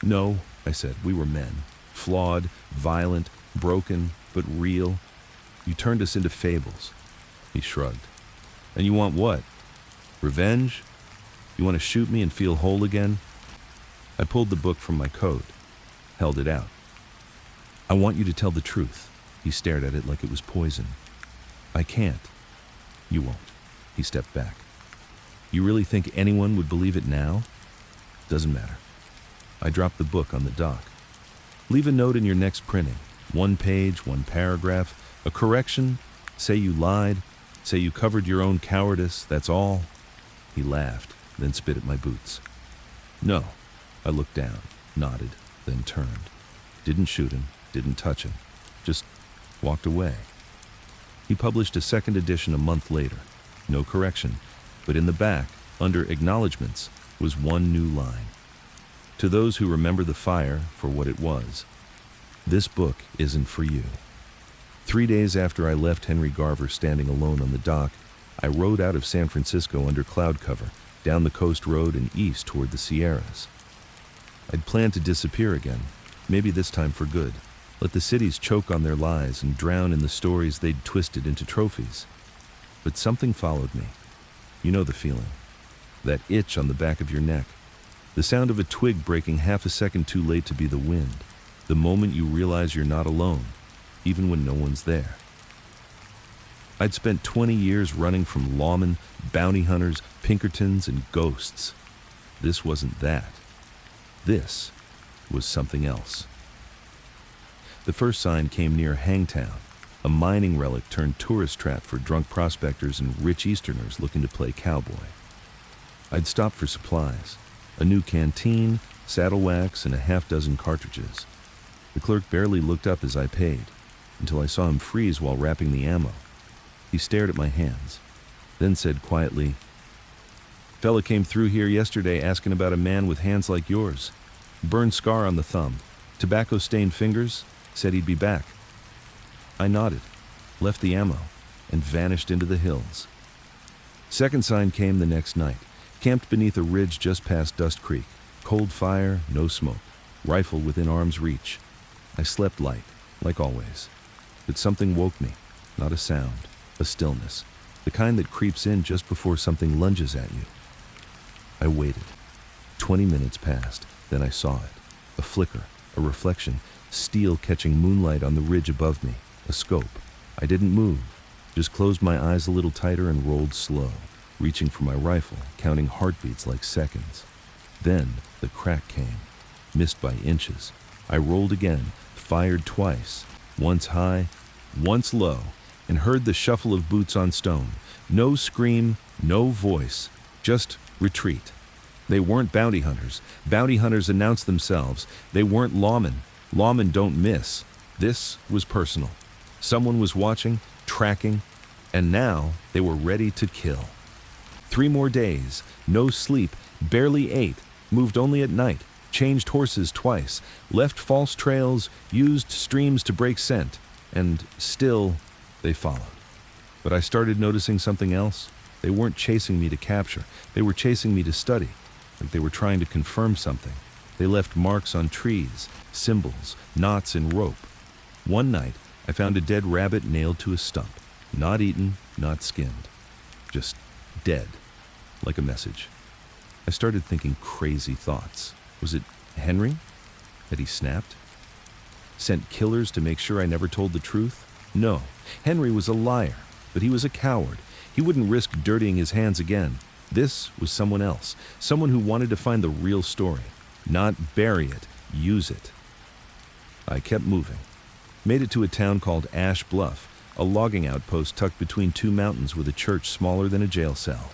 No, I said, we were men. Flawed, violent, broken, but real. You turned us into fables. He shrugged. And you want what? Revenge? You want to shoot me and feel whole again? I pulled the book from my coat, held it out. I want you to tell the truth. He stared at it like it was poison. I can't. You won't. He stepped back. You really think anyone would believe it now? Doesn't matter. I dropped the book on the dock. Leave a note in your next printing. 1 page, 1 paragraph, a correction. Say you lied. Say you covered your own cowardice. That's all. He laughed, then spit at my boots. No. I looked down, nodded, then turned. Didn't shoot him, didn't touch him. Just walked away. He published a 2nd edition a month later. No correction, but in the back, under acknowledgments, was 1 new line. To those who remember the fire for what it was, this book isn't for you. 3 days after I left Henry Garver standing alone on the dock, I rode out of San Francisco under cloud cover, down the coast road and east toward the Sierras. I'd planned to disappear again, maybe this time for good. Let the cities choke on their lies and drown in the stories they'd twisted into trophies. But something followed me. You know the feeling. That itch on the back of your neck. The sound of a twig breaking half a second too late to be the wind. The moment you realize you're not alone. even when no one's there. I'd spent 20 years running from lawmen, bounty hunters, Pinkertons, and ghosts. This wasn't that. This was something else. The first sign came near Hangtown, a mining relic turned tourist trap for drunk prospectors and rich Easterners looking to play cowboy. I'd stopped for supplies, a new canteen, saddle wax, and a half-dozen cartridges. The clerk barely looked up as I paid, until I saw him freeze while wrapping the ammo. He stared at my hands, then said quietly, "Fella came through here yesterday asking about a man with hands like yours. Burned scar on the thumb, tobacco-stained fingers, said he'd be back." I nodded, left the ammo, and vanished into the hills. Second sign came the next night, camped beneath a ridge just past Dust Creek. Cold fire, no smoke, rifle within arm's reach. I slept light, like always. But something woke me, not a sound, a stillness, the kind that creeps in just before something lunges at you. I waited. 20 minutes passed, then I saw it. A flicker, a reflection, steel catching moonlight on the ridge above me, a scope. I didn't move, just closed my eyes a little tighter and rolled slow, reaching for my rifle, counting heartbeats like seconds. Then the crack came, missed by inches. I rolled again, fired twice, once high, once low, and heard the shuffle of boots on stone. No scream, no voice, just retreat. They weren't bounty hunters. Bounty hunters announced themselves. They weren't lawmen. Lawmen don't miss. This was personal. Someone was watching, tracking, and now they were ready to kill. 3 more days, no sleep, barely ate, moved only at night, changed horses twice, left false trails, used streams to break scent, and still they followed. But I started noticing something else. They weren't chasing me to capture. They were chasing me to study, like they were trying to confirm something. They left marks on trees, symbols, knots in rope. One night, I found a dead rabbit nailed to a stump, not eaten, not skinned, just dead, like a message. I started thinking crazy thoughts. Was it Henry? Had he snapped? Sent killers to make sure I never told the truth? No, Henry was a liar, but he was a coward. He wouldn't risk dirtying his hands again. This was someone else, someone who wanted to find the real story, not bury it, use it. I kept moving. Made it to a town called Ash Bluff, a logging outpost tucked between 2 mountains with a church smaller than a jail cell.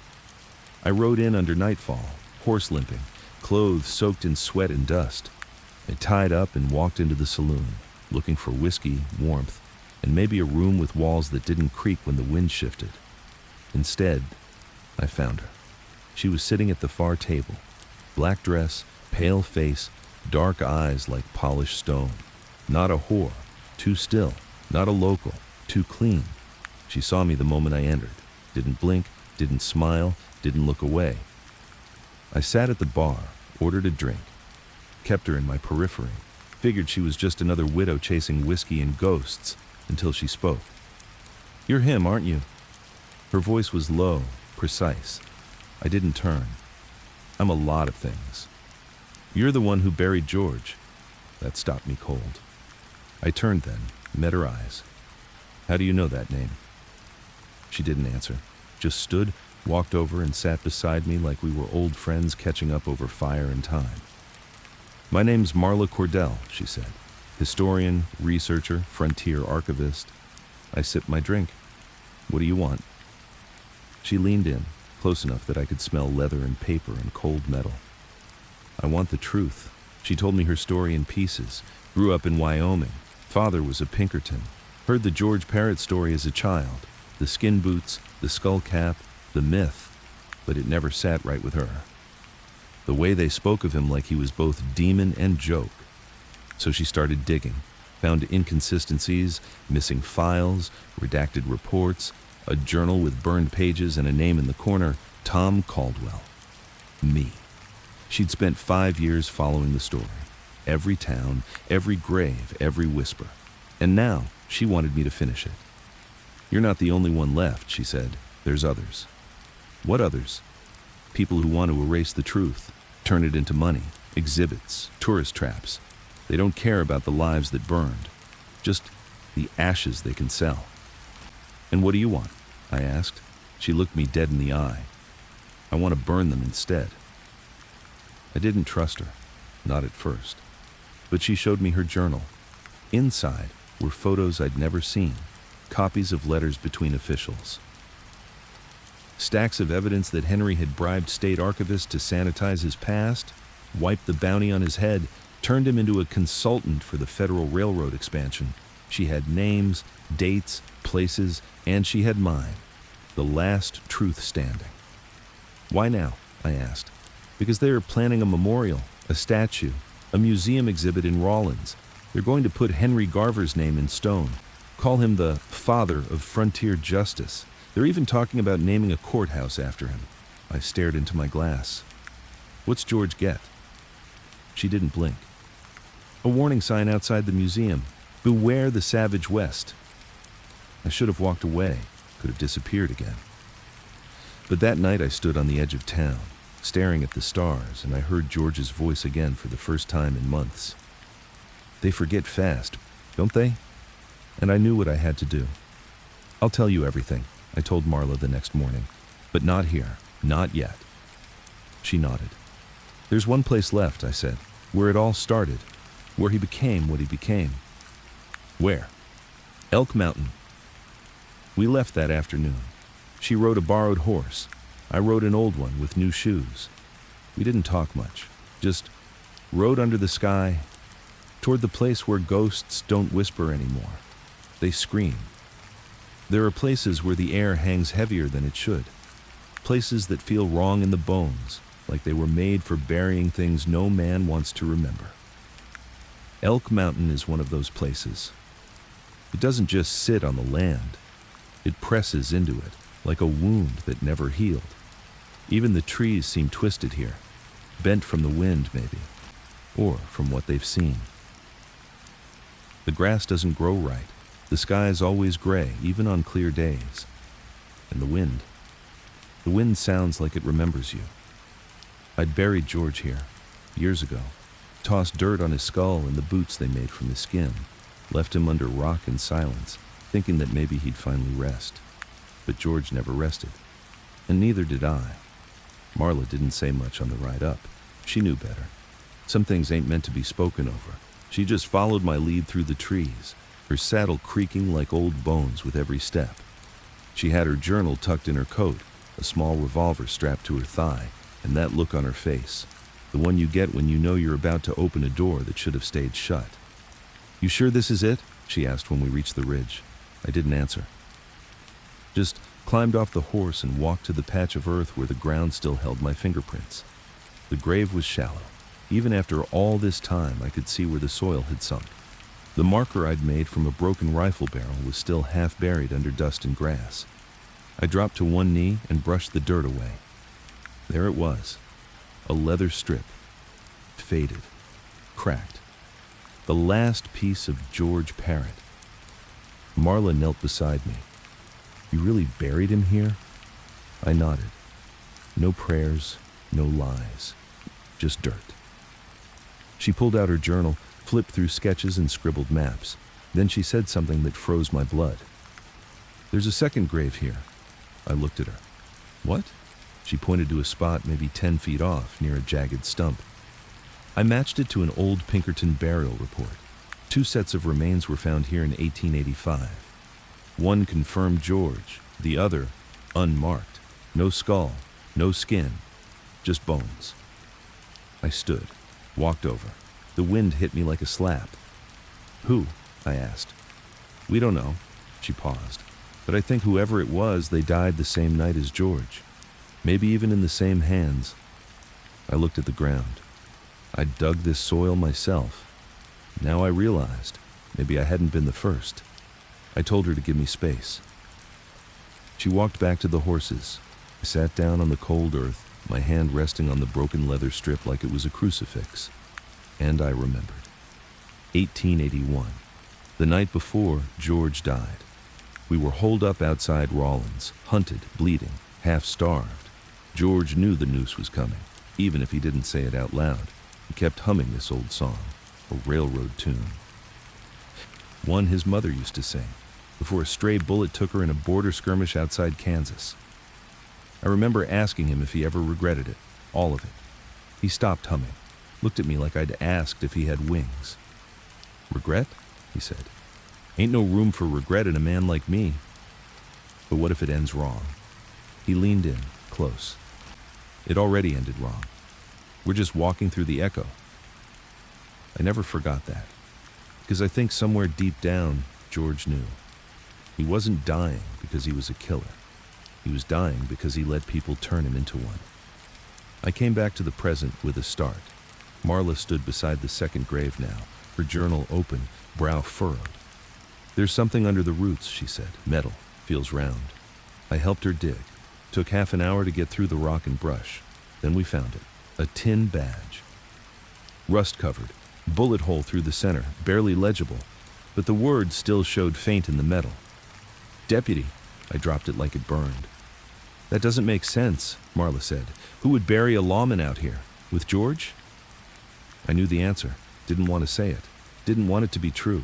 I rode in under nightfall, horse limping, clothes soaked in sweat and dust. I tied up and walked into the saloon, looking for whiskey, warmth, and maybe a room with walls that didn't creak when the wind shifted. Instead, I found her. She was sitting at the far table, black dress, pale face, dark eyes like polished stone. Not a whore, too still, not a local, too clean. She saw me the moment I entered, didn't blink, didn't smile, didn't look away. I sat at the bar, ordered a drink, kept her in my periphery, figured she was just another widow chasing whiskey and ghosts, until she spoke. "You're him, aren't you?" Her voice was low, precise. I didn't turn. "I'm a lot of things." "You're the one who buried George." That stopped me cold. I turned then, met her eyes. "How do you know that name?" She didn't answer, just stood, walked over, and sat beside me like we were old friends catching up over fire and time. "My name's Marla Cordell," she said. "Historian, researcher, frontier archivist." I sipped my drink. "What do you want?" She leaned in, close enough that I could smell leather and paper and cold metal. "I want the truth." She told me her story in pieces. Grew up in Wyoming. Father was a Pinkerton. Heard the George Parrott story as a child. The skin boots, the skull cap, the myth. But it never sat right with her. The way they spoke of him like he was both demon and joke. So she started digging. Found inconsistencies, missing files, redacted reports, a journal with burned pages and a name in the corner, Tom Caldwell. Me. She'd spent 5 years following the story. Every town, every grave, every whisper. And now, she wanted me to finish it. "You're not the only one left," she said. "There's others." "What others?" "People who want to erase the truth, turn it into money, exhibits, tourist traps. They don't care about the lives that burned. Just the ashes they can sell. And what do you want? I asked. She looked me dead in the eye. I want to burn them instead. I didn't trust her, not at first. But she showed me her journal. Inside were photos I'd never seen, copies of letters between officials. Stacks of evidence that Henry had bribed state archivists to sanitize his past, wiped the bounty on his head, turned him into a consultant for the Federal Railroad expansion. She had names, dates, places, and she had mine, the last truth standing. Why now? I asked. Because they are planning a memorial, a statue, a museum exhibit in Rawlins. They're going to put Henry Garver's name in stone, call him the father of frontier justice. They're even talking about naming a courthouse after him. I stared into my glass. What's George get? She didn't blink. A warning sign outside the museum. Beware the savage West. I should have walked away, could have disappeared again. But that night I stood on the edge of town, staring at the stars, and I heard George's voice again for the first time in months. They forget fast, don't they? And I knew what I had to do. I'll tell you everything, I told Marla the next morning. But not here, not yet. She nodded. There's one place left, I said, where it all started, where he became what he became. Where? Elk Mountain. We left that afternoon. She rode a borrowed horse. I rode an old one with new shoes. We didn't talk much, just rode under the sky, toward the place where ghosts don't whisper anymore. They scream. There are places where the air hangs heavier than it should, places that feel wrong in the bones, like they were made for burying things no man wants to remember. Elk Mountain is one of those places. It doesn't just sit on the land. It presses into it, like a wound that never healed. Even the trees seem twisted here, bent from the wind maybe, or from what they've seen. The grass doesn't grow right. The sky is always gray, even on clear days. And the wind sounds like it remembers you. I'd buried George here, years ago, tossed dirt on his skull and the boots they made from his skin, left him under rock in silence, thinking that maybe he'd finally rest. But George never rested, and neither did I. Marla didn't say much on the ride up. She knew better. Some things ain't meant to be spoken over. She just followed my lead through the trees, her saddle creaking like old bones with every step. She had her journal tucked in her coat, a small revolver strapped to her thigh, and that look on her face, the one you get when you know you're about to open a door that should have stayed shut. You sure this is it? She asked when we reached the ridge. I didn't answer. Just climbed off the horse and walked to the patch of earth where the ground still held my fingerprints. The grave was shallow. Even after all this time, I could see where the soil had sunk. The marker I'd made from a broken rifle barrel was still half buried under dust and grass. I dropped to one knee and brushed the dirt away. There it was, a leather strip, faded, cracked. The last piece of George Parrott. Marla knelt beside me. You really buried him here? I nodded. No prayers, no lies, just dirt. She pulled out her journal, flipped through sketches and scribbled maps. Then she said something that froze my blood. There's a second grave here. I looked at her. What? She pointed to a spot maybe 10 feet off, near a jagged stump. I matched it to an old Pinkerton burial report. 2 sets of remains were found here in 1885. One confirmed George, the other unmarked. No skull, no skin, just bones. I stood, walked over. The wind hit me like a slap. Who? I asked. We don't know. She paused. But I think whoever it was, they died the same night as George. Maybe even in the same hands. I looked at the ground. I'd dug this soil myself. Now I realized, maybe I hadn't been the first. I told her to give me space. She walked back to the horses. I sat down on the cold earth, my hand resting on the broken leather strip like it was a crucifix. And I remembered. 1881. The night before, George died. We were holed up outside Rawlins, hunted, bleeding, half-starved. George knew the noose was coming, even if he didn't say it out loud. He kept humming this old song, a railroad tune. one his mother used to sing, before a stray bullet took her in a border skirmish outside Kansas. I remember asking him if he ever regretted it, all of it. He stopped humming, looked at me like I'd asked if he had wings. "Regret?" he said. "Ain't no room for regret in a man like me. But what if it ends wrong?" He leaned in, close. It already ended wrong. We're just walking through the echo. I never forgot that, because I think somewhere deep down, George knew. He wasn't dying because he was a killer. He was dying because he let people turn him into one. I came back to the present with a start. Marla stood beside the second grave now, her journal open, brow furrowed. "There's something under the roots," she said. "Metal, feels round." I helped her dig. Took half an hour to get through the rock and brush. Then we found it. A tin badge. Rust-covered, bullet hole through the center, barely legible, but the words still showed faint in the metal. "Deputy." I dropped it like it burned. "That doesn't make sense," Marla said. "Who would bury a lawman out here? With George?" I knew the answer. Didn't want to say it. Didn't want it to be true.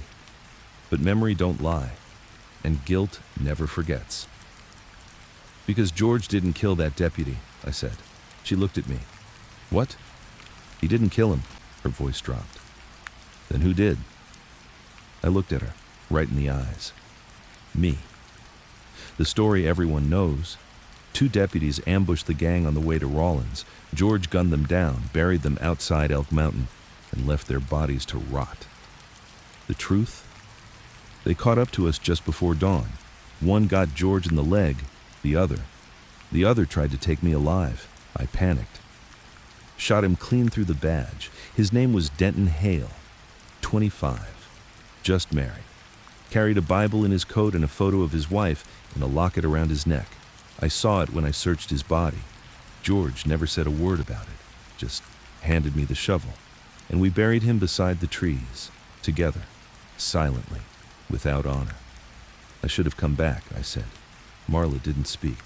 But memory don't lie. And guilt never forgets. "Because George didn't kill that deputy," I said. She looked at me. "What?" "He didn't kill him." Her voice dropped. "Then who did?" I looked at her, right in the eyes. Me. The story everyone knows. 2 deputies ambushed the gang on the way to Rawlins. George gunned them down, buried them outside Elk Mountain, and left their bodies to rot. The truth? They caught up to us just before dawn. One got George in the leg, the other tried to take me alive. I panicked. Shot him clean through the badge. His name was Denton Hale, 25, just married. Carried a Bible in his coat and a photo of his wife and a locket around his neck. I saw it when I searched his body. George never said a word about it, just handed me the shovel. And we buried him beside the trees, together, silently, without honor. "I should have come back," I said. Marla didn't speak.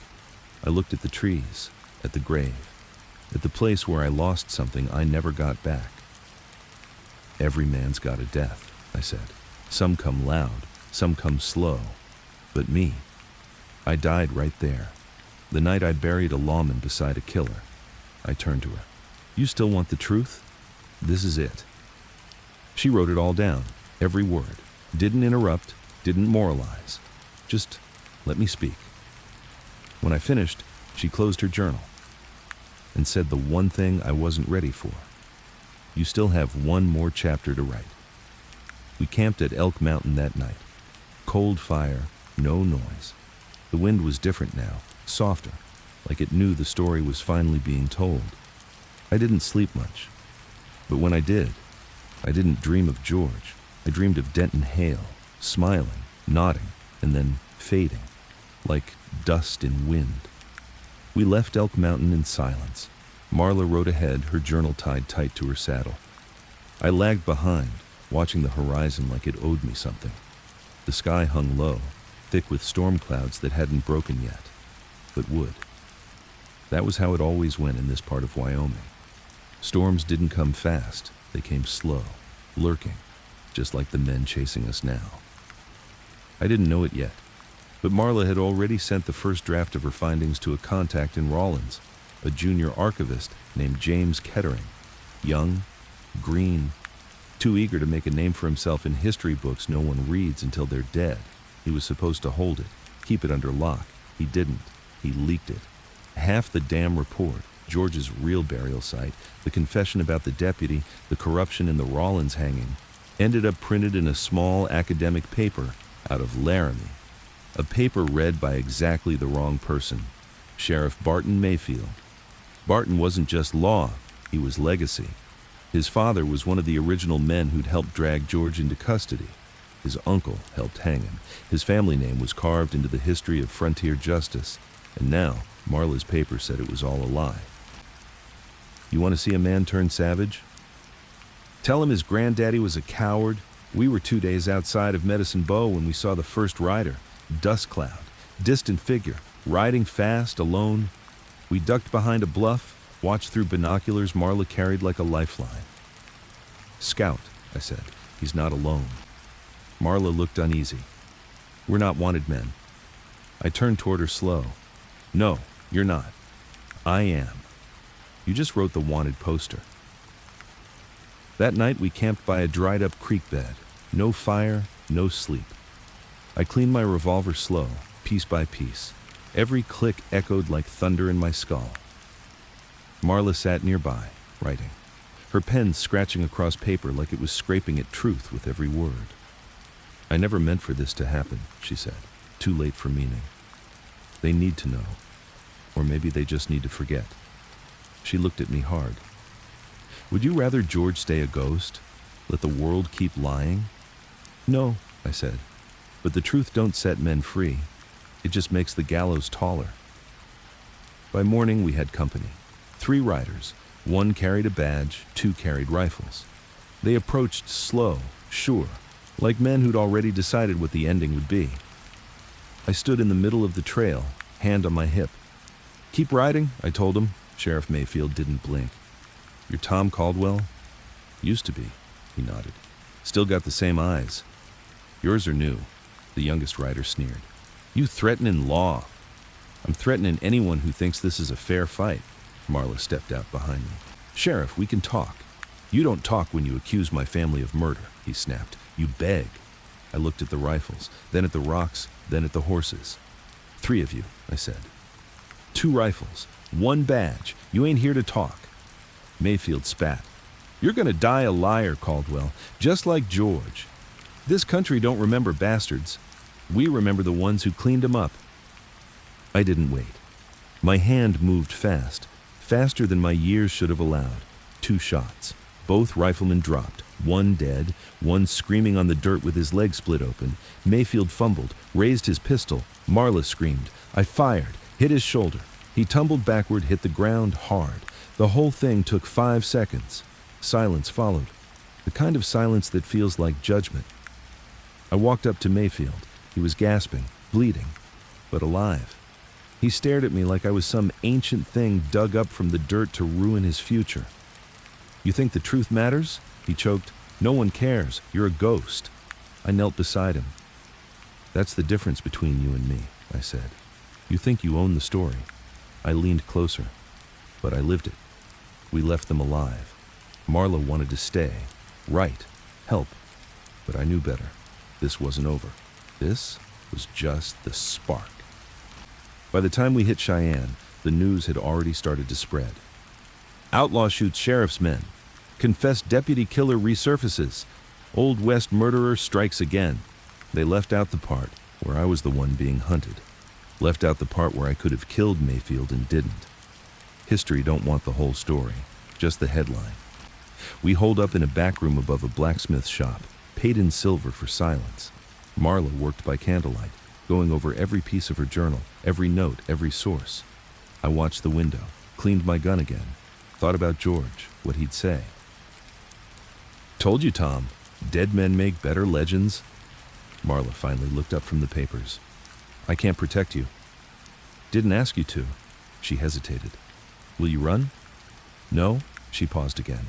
I looked at the trees, at the grave, at the place where I lost something I never got back. "Every man's got a death," I said. "Some come loud, some come slow. But me, I died right there. The night I buried a lawman beside a killer." I turned to her. "You still want the truth? This is it." She wrote it all down, every word. Didn't interrupt, didn't moralize. Just let me speak. When I finished, she closed her journal and said the one thing I wasn't ready for. "You still have one more chapter to write." We camped at Elk Mountain that night. Cold fire, no noise. The wind was different now, softer, like it knew the story was finally being told. I didn't sleep much. But when I did, I didn't dream of George. I dreamed of Denton Hale, smiling, nodding, and then fading, like dust in wind. We left Elk Mountain in silence. Marla rode ahead, her journal tied tight to her saddle. I lagged behind, watching the horizon like it owed me something. The sky hung low, thick with storm clouds that hadn't broken yet, but would. That was how it always went in this part of Wyoming. Storms didn't come fast, they came slow, lurking, just like the men chasing us now. I didn't know it yet, but Marla had already sent the first draft of her findings to a contact in Rawlins, a junior archivist named James Kettering. Young, green, too eager to make a name for himself in history books no one reads until they're dead. He was supposed to hold it, keep it under lock. He didn't. He leaked it. Half the damn report, George's real burial site, the confession about the deputy, the corruption in the Rawlins hanging, ended up printed in a small academic paper out of Laramie. A paper read by exactly the wrong person, Sheriff Barton Mayfield. Barton wasn't just law, he was legacy. His father was one of the original men who'd helped drag George into custody. His uncle helped hang him. His family name was carved into the history of frontier justice, and now Marla's paper said it was all a lie. You want to see a man turn savage? Tell him his granddaddy was a coward. We were 2 days outside of Medicine Bow when we saw the first rider, dust cloud, distant figure, riding fast, alone. We ducked behind a bluff, watched through binoculars Marla carried like a lifeline. Scout, I said, he's not alone. Marla looked uneasy. We're not wanted men. I turned toward her slow. No, you're not. I am. You just wrote the wanted poster. That night we camped by a dried-up creek bed. No fire, no sleep. I cleaned my revolver slow, piece by piece. Every click echoed like thunder in my skull. Marla sat nearby, writing, her pen scratching across paper like it was scraping at truth with every word. I never meant for this to happen, she said. Too late for meaning. They need to know. Or maybe they just need to forget. She looked at me hard. Would you rather George stay a ghost? Let the world keep lying? No, I said. But the truth don't set men free. It just makes the gallows taller. By morning we had company. 3 riders. 1 carried a badge, 2 carried rifles. They approached slow, sure, like men who'd already decided what the ending would be. I stood in the middle of the trail, hand on my hip. Keep riding, I told him. Sheriff Mayfield didn't blink. You're Tom Caldwell? Used to be, he nodded. Still got the same eyes. Yours are new, the youngest rider sneered. You threatening law. I'm threatening anyone who thinks this is a fair fight. Marla stepped out behind me. Sheriff, we can talk. You don't talk when you accuse my family of murder, he snapped. You beg. I looked at the rifles, then at the rocks, then at the horses. 3 of you, I said. 2 rifles, 1 badge. You ain't here to talk. Mayfield spat. You're gonna die a liar, Caldwell, just like George. This country don't remember bastards. We remember the ones who cleaned 'em up. I didn't wait. My hand moved fast, faster than my years should have allowed. 2 shots. Both riflemen dropped, 1 dead, 1 screaming on the dirt with his leg split open. Mayfield fumbled, raised his pistol. Marla screamed. I fired, hit his shoulder. He tumbled backward, hit the ground hard. The whole thing took 5 seconds. Silence followed, the kind of silence that feels like judgment. I walked up to Mayfield. He was gasping, bleeding, but alive. He stared at me like I was some ancient thing dug up from the dirt to ruin his future. You think the truth matters? He choked. No one cares. You're a ghost. I knelt beside him. That's the difference between you and me, I said. You think you own the story. I leaned closer, but I lived it. We left them alive. Marla wanted to stay, write, help, but I knew better. This wasn't over. This was just the spark. By the time we hit Cheyenne, the news had already started to spread. Outlaw shoots sheriff's men. Confessed deputy killer resurfaces. Old West murderer strikes again. They left out the part where I was the one being hunted. Left out the part where I could have killed Mayfield and didn't. History don't want the whole story, just the headline. We holed up in a back room above a blacksmith shop, paid in silver for silence. Marla worked by candlelight, going over every piece of her journal, every note, every source. I watched the window, cleaned my gun again, thought about George, what he'd say. Told you, Tom, dead men make better legends. Marla finally looked up from the papers. I can't protect you. Didn't ask you to. She hesitated. Will you run? No? She paused again.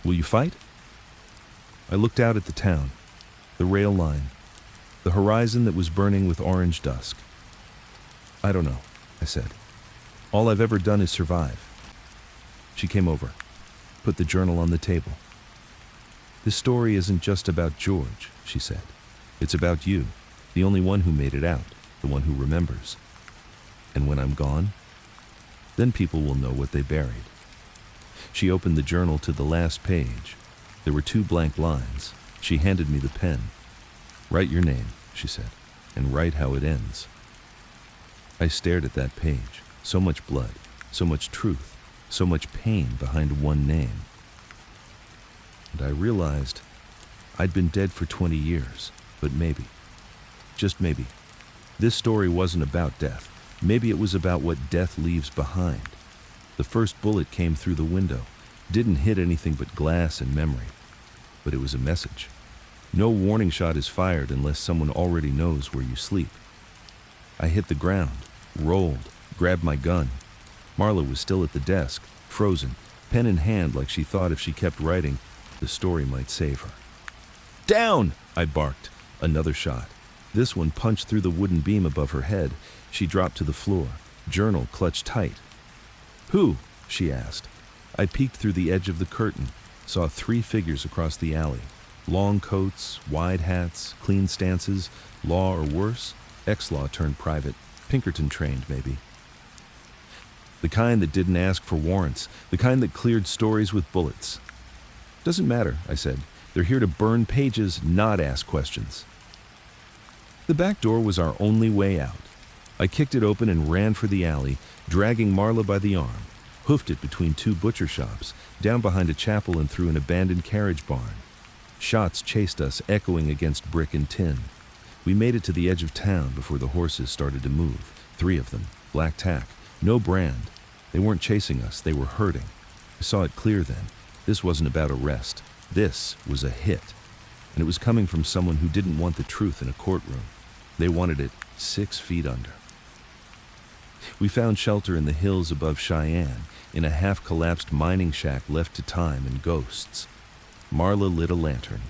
Will you fight? I looked out at the town, the rail line, the horizon that was burning with orange dusk. I don't know, I said. All I've ever done is survive. She came over, put the journal on the table. This story isn't just about George, she said. It's about you, the only one who made it out, the one who remembers. And when I'm gone, then people will know what they buried. She opened the journal to the last page. There were 2 blank lines. She handed me the pen. Write your name, she said, and write how it ends. I stared at that page. So much blood, so much truth, so much pain behind one name. And I realized I'd been dead for 20 years, but maybe, just maybe, this story wasn't about death. Maybe it was about what death leaves behind. The first bullet came through the window, didn't hit anything but glass and memory, but it was a message. No warning shot is fired unless someone already knows where you sleep. I hit the ground, rolled, grabbed my gun. Marla was still at the desk, frozen, pen in hand like she thought if she kept writing, the story might save her. Down! I barked. Another shot. This one punched through the wooden beam above her head. She dropped to the floor, journal clutched tight. "Who?" she asked. I peeked through the edge of the curtain, saw 3 figures across the alley. Long coats, wide hats, clean stances, law or worse, ex-law turned private, Pinkerton trained maybe. The kind that didn't ask for warrants, the kind that cleared stories with bullets. "Doesn't matter," I said. "They're here to burn pages, not ask questions." The back door was our only way out. I kicked it open and ran for the alley, dragging Marla by the arm, hoofed it between 2 butcher shops, down behind a chapel and through an abandoned carriage barn. Shots chased us, echoing against brick and tin. We made it to the edge of town before the horses started to move. 3 of them, black tack, no brand. They weren't chasing us, they were herding. I saw it clear then. This wasn't about arrest. This was a hit. And it was coming from someone who didn't want the truth in a courtroom. They wanted it 6 feet under. We found shelter in the hills above Cheyenne, in a half-collapsed mining shack left to time and ghosts. Marla lit a lantern.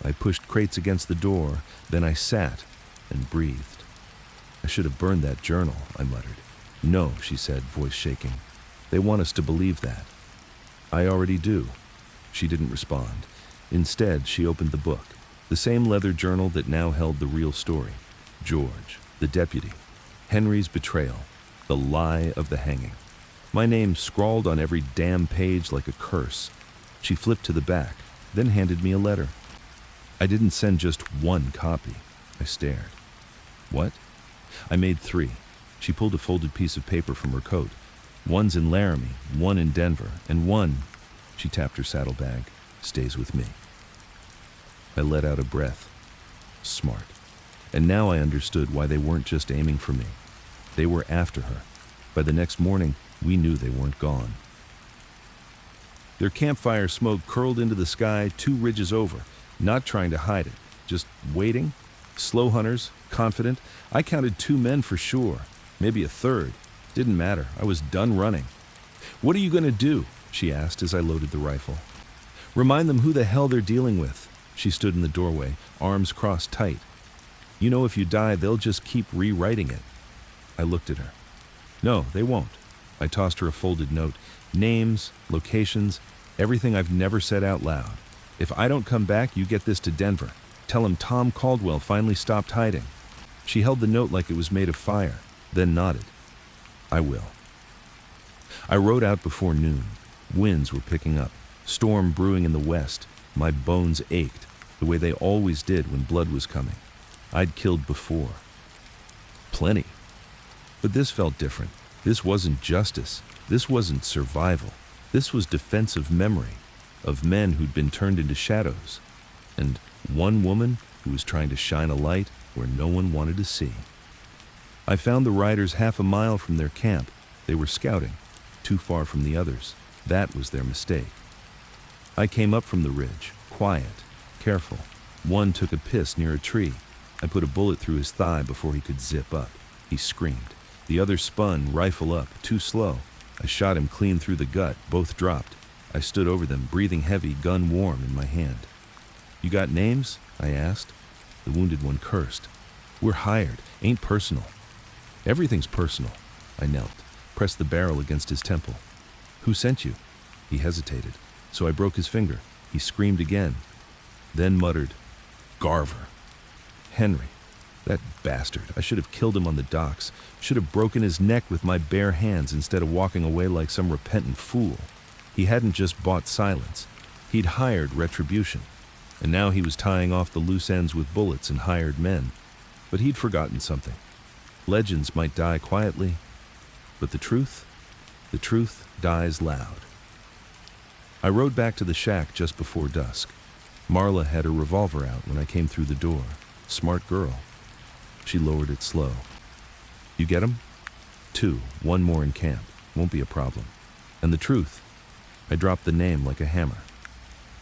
I pushed crates against the door, then I sat and breathed. "I should have burned that journal," I muttered. "No," she said, voice shaking. "They want us to believe that." "I already do." She didn't respond. Instead, she opened the book, the same leather journal that now held the real story. George, the deputy, Henry's betrayal, the lie of the hanging. My name scrawled on every damn page like a curse. She flipped to the back, then handed me a letter. I didn't send just 1 copy. I stared. "What?" "I made 3. She pulled a folded piece of paper from her coat. "One's in Laramie, 1 in Denver, and 1," she tapped her saddlebag, "stays with me." I let out a breath. Smart. And now I understood why they weren't just aiming for me. They were after her. By the next morning, we knew they weren't gone. Their campfire smoke curled into the sky 2 ridges over, not trying to hide it, just waiting. Slow hunters, confident. I counted 2 men for sure, maybe a 3rd. Didn't matter, I was done running. "What are you going to do?" she asked as I loaded the rifle. "Remind them who the hell they're dealing with." She stood in the doorway, arms crossed tight. "You know if you die, they'll just keep rewriting it." I looked at her. "No, they won't." I tossed her a folded note. Names, locations, everything I've never said out loud. "If I don't come back, you get this to Denver. Tell him Tom Caldwell finally stopped hiding." She held the note like it was made of fire, then nodded. "I will." I rode out before noon. Winds were picking up, storm brewing in the west. My bones ached, the way they always did when blood was coming. I'd killed before. Plenty. But this felt different. This wasn't justice. This wasn't survival. This was defensive memory of men who'd been turned into shadows, and one woman who was trying to shine a light where no one wanted to see. I found the riders half a mile from their camp. They were scouting, too far from the others. That was their mistake. I came up from the ridge, quiet, careful. One took a piss near a tree. I put a bullet through his thigh before he could zip up. He screamed. The other spun, rifle up, too slow. I shot him clean through the gut. Both dropped. I stood over them, breathing heavy, gun warm in my hand. "You got names?" I asked. The wounded one cursed. "We're hired. Ain't personal." "Everything's personal." I knelt, pressed the barrel against his temple. "Who sent you?" He hesitated, so I broke his finger. He screamed again, then muttered, "Garver. Henry. That bastard. I should have killed him on the docks. Should have broken his neck with my bare hands instead of walking away like some repentant fool." He hadn't just bought silence. He'd hired retribution. And now he was tying off the loose ends with bullets and hired men. But he'd forgotten something. Legends might die quietly, but the truth dies loud. I rode back to the shack just before dusk. Marla had her revolver out when I came through the door. Smart girl. She lowered it slow. "You get 'em?" "2, 1 more in camp. Won't be a problem." "And the truth?" I dropped the name like a hammer.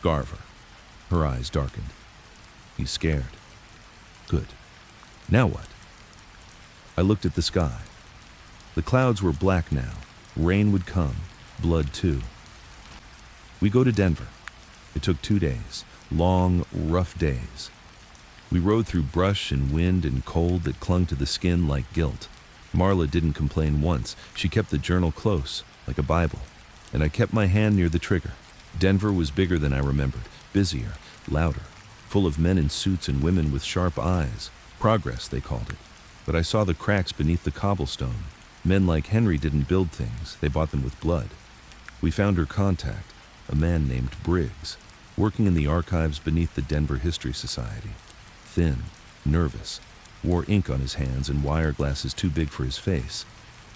"Garver." Her eyes darkened. "He's scared." "Good. Now what?" I looked at the sky. The clouds were black now. Rain would come. Blood too. "We go to Denver." It took 2 days. Long, rough days. We rode through brush and wind and cold that clung to the skin like guilt. Marla didn't complain once. She kept the journal close, like a Bible, and I kept my hand near the trigger. Denver was bigger than I remembered, busier, louder, full of men in suits and women with sharp eyes. Progress, they called it. But I saw the cracks beneath the cobblestone. Men like Henry didn't build things, they bought them with blood. We found her contact, a man named Briggs, working in the archives beneath the Denver History Society. Thin, nervous, wore ink on his hands and wire glasses too big for his face.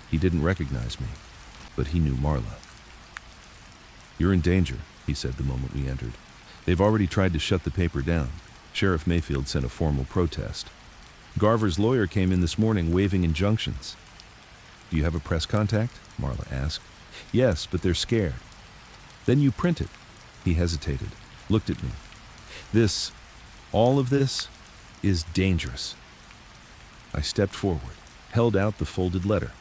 He didn't recognize me, but he knew Marla. "You're in danger," he said the moment we entered. "They've already tried to shut the paper down." Sheriff Mayfield sent a formal protest. Garver's lawyer came in this morning waving injunctions. "Do you have a press contact?" Marla asked. "Yes, but they're scared." "Then you print it." He hesitated, looked at me. All of this, is dangerous." I stepped forward, held out the folded letter.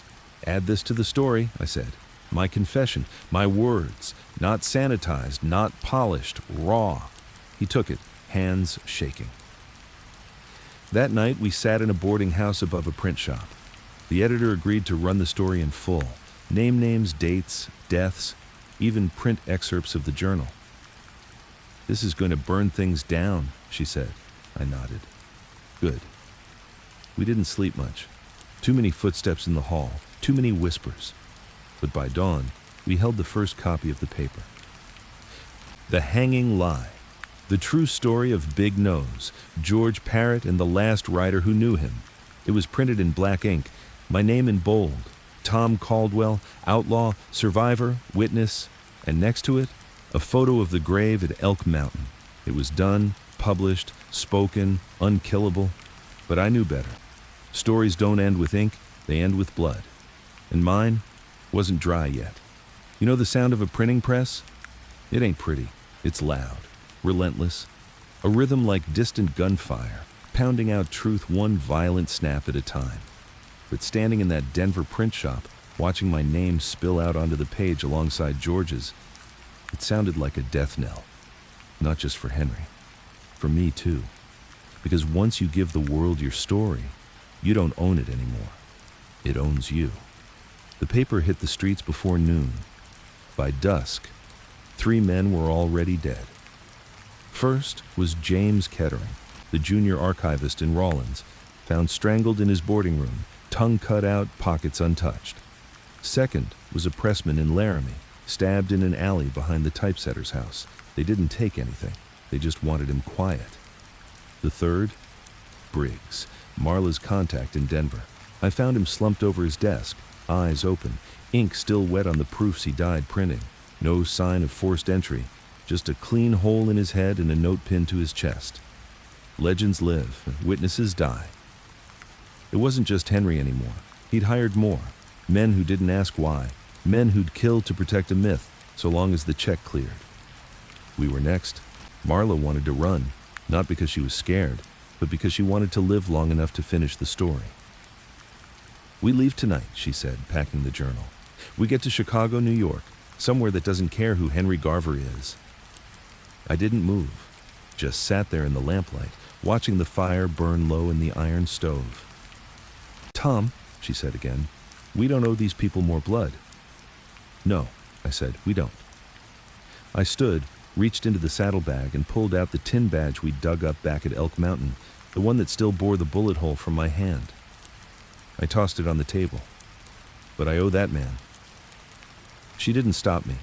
"Add this to the story," I said. "My confession, my words, not sanitized, not polished, raw." He took it, hands shaking. That night, we sat in a boarding house above a print shop. The editor agreed to run the story in full. Name names, dates, deaths, even print excerpts of the journal. "This is going to burn things down," she said. I nodded. "Good." We didn't sleep much. Too many footsteps in the hall, too many whispers. But by dawn, we held the first copy of the paper. The Hanging Lie. The true story of Big Nose, George Parrott, and the last writer who knew him. It was printed in black ink, my name in bold, Tom Caldwell, outlaw, survivor, witness, and next to it, a photo of the grave at Elk Mountain. It was done, published, spoken, unkillable, but I knew better. Stories don't end with ink, they end with blood. And mine wasn't dry yet. You know the sound of a printing press? It ain't pretty. It's loud, relentless, a rhythm like distant gunfire, pounding out truth one violent snap at a time. But standing in that Denver print shop, watching my name spill out onto the page alongside George's, it sounded like a death knell. Not just for Henry, for me too. Because once you give the world your story, you don't own it anymore. It owns you. The paper hit the streets before noon. By dusk, 3 men were already dead. First was James Kettering, the junior archivist in Rawlins, found strangled in his boarding room, tongue cut out, pockets untouched. Second was a pressman in Laramie, stabbed in an alley behind the typesetter's house. They didn't take anything. They just wanted him quiet. The third? Briggs, Marla's contact in Denver. I found him slumped over his desk, eyes open, ink still wet on the proofs he died printing. No sign of forced entry, just a clean hole in his head and a note pinned to his chest. Legends live, witnesses die. It wasn't just Henry anymore. He'd hired more. Men who didn't ask why. Men who'd kill to protect a myth, so long as the check cleared. We were next. Marla wanted to run, not because she was scared, but because she wanted to live long enough to finish the story. "We leave tonight," she said, packing the journal. "We get to Chicago, New York, somewhere that doesn't care who Henry Garver is." I didn't move, just sat there in the lamplight, watching the fire burn low in the iron stove. "Tom," she said again, "we don't owe these people more blood." "No," I said, "we don't." I stood, reached into the saddlebag, and pulled out the tin badge we'd dug up back at Elk Mountain, the one that still bore the bullet hole from my hand. I tossed it on the table. "But I owe that man." She didn't stop me.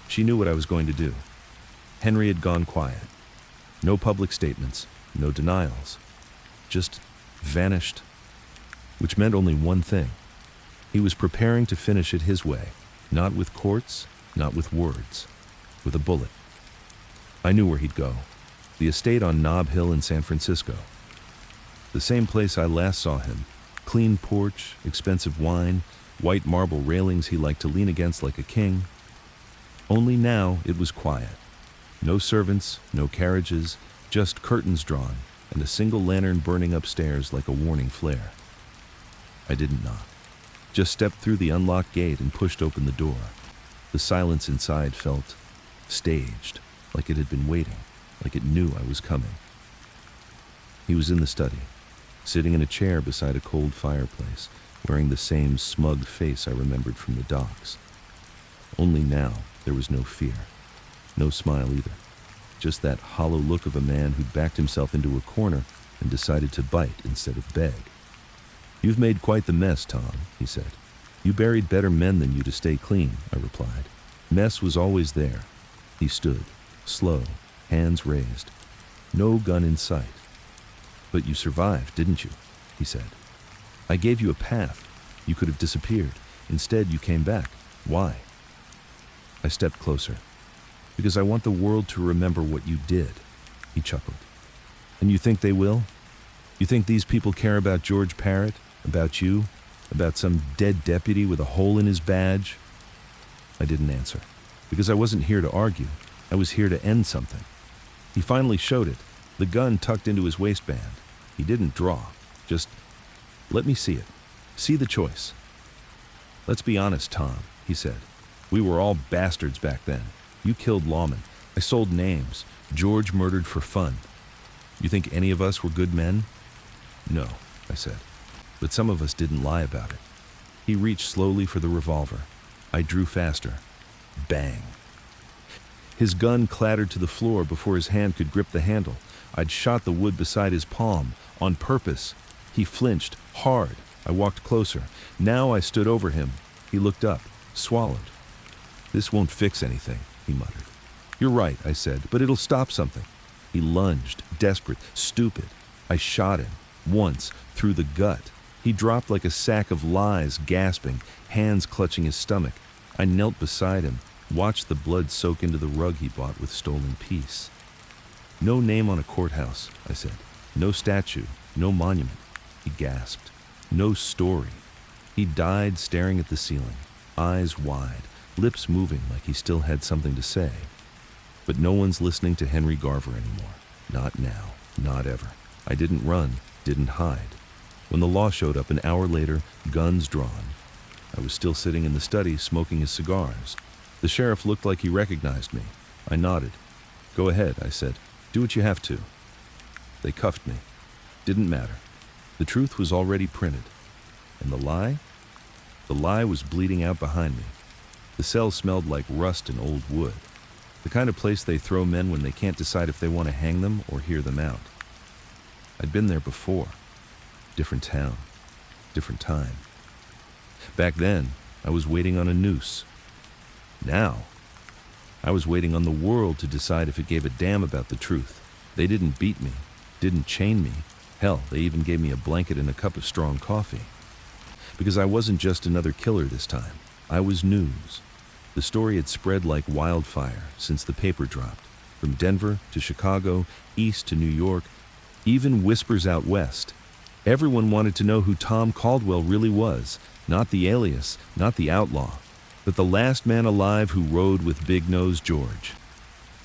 She knew what I was going to do. Henry had gone quiet. No public statements, no denials. Just vanished. Which meant only one thing. He was preparing to finish it his way. Not with courts, not with words. With a bullet. I knew where he'd go. The estate on Nob Hill in San Francisco. The same place I last saw him. Clean porch, expensive wine, white marble railings he liked to lean against like a king. Only now it was quiet. No servants, no carriages, just curtains drawn, and a single lantern burning upstairs like a warning flare. I didn't knock. Just stepped through the unlocked gate and pushed open the door. The silence inside felt staged, like it had been waiting, like it knew I was coming. He was in the study, sitting in a chair beside a cold fireplace, wearing the same smug face I remembered from the docks. Only now, there was no fear. No smile either. Just that hollow look of a man who'd backed himself into a corner and decided to bite instead of beg. "You've made quite the mess, Tom," he said. "You buried better men than you to stay clean," I replied. Mess was always there. He stood, slow, hands raised. No gun in sight. "But you survived, didn't you?" he said. "I gave you a path. You could have disappeared. Instead, you came back. Why?" I stepped closer. "Because I want the world to remember what you did," he chuckled. "And you think they will? You think these people care about George Parrott, about you, about some dead deputy with a hole in his badge?" I didn't answer, because I wasn't here to argue. I was here to end something. He finally showed it, the gun tucked into his waistband. He didn't draw, just, "Let me see it. See the choice." "Let's be honest, Tom," he said. "We were all bastards back then. You killed lawmen. I sold names. George murdered for fun. You think any of us were good men?" "No," I said. "But some of us didn't lie about it." He reached slowly for the revolver. I drew faster. Bang. His gun clattered to the floor before his hand could grip the handle. I'd shot the wood beside his palm, on purpose. He flinched, hard. I walked closer. Now I stood over him. He looked up, swallowed. "This won't fix anything," he muttered. "You're right," I said, "but it'll stop something." He lunged, desperate, stupid. I shot him, once, through the gut. He dropped like a sack of lies, gasping, hands clutching his stomach. I knelt beside him, watched the blood soak into the rug he bought with stolen peace. "No name on a courthouse," I said. "No statue, no monument." He gasped. "No story." He died staring at the ceiling, eyes wide, lips moving like he still had something to say. But no one's listening to Henry Garver anymore. Not now, not ever. I didn't run, didn't hide. When the law showed up an hour later, guns drawn, I was still sitting in the study smoking his cigars. The sheriff looked like he recognized me. I nodded. "Go ahead," I said. "Do what you have to." They cuffed me. Didn't matter. The truth was already printed. And the lie? The lie was bleeding out behind me. The cell smelled like rust and old wood. The kind of place they throw men when they can't decide if they want to hang them or hear them out. I'd been there before. Different town. Different time. Back then, I was waiting on a noose. Now, I was waiting on the world to decide if it gave a damn about the truth. They didn't beat me, didn't chain me. Hell, they even gave me a blanket and a cup of strong coffee. Because I wasn't just another killer this time. I was news. The story had spread like wildfire since the paper dropped. From Denver to Chicago, east to New York, even whispers out west. Everyone wanted to know who Tom Caldwell really was. Not the alias, not the outlaw, but the last man alive who rode with Big Nose George.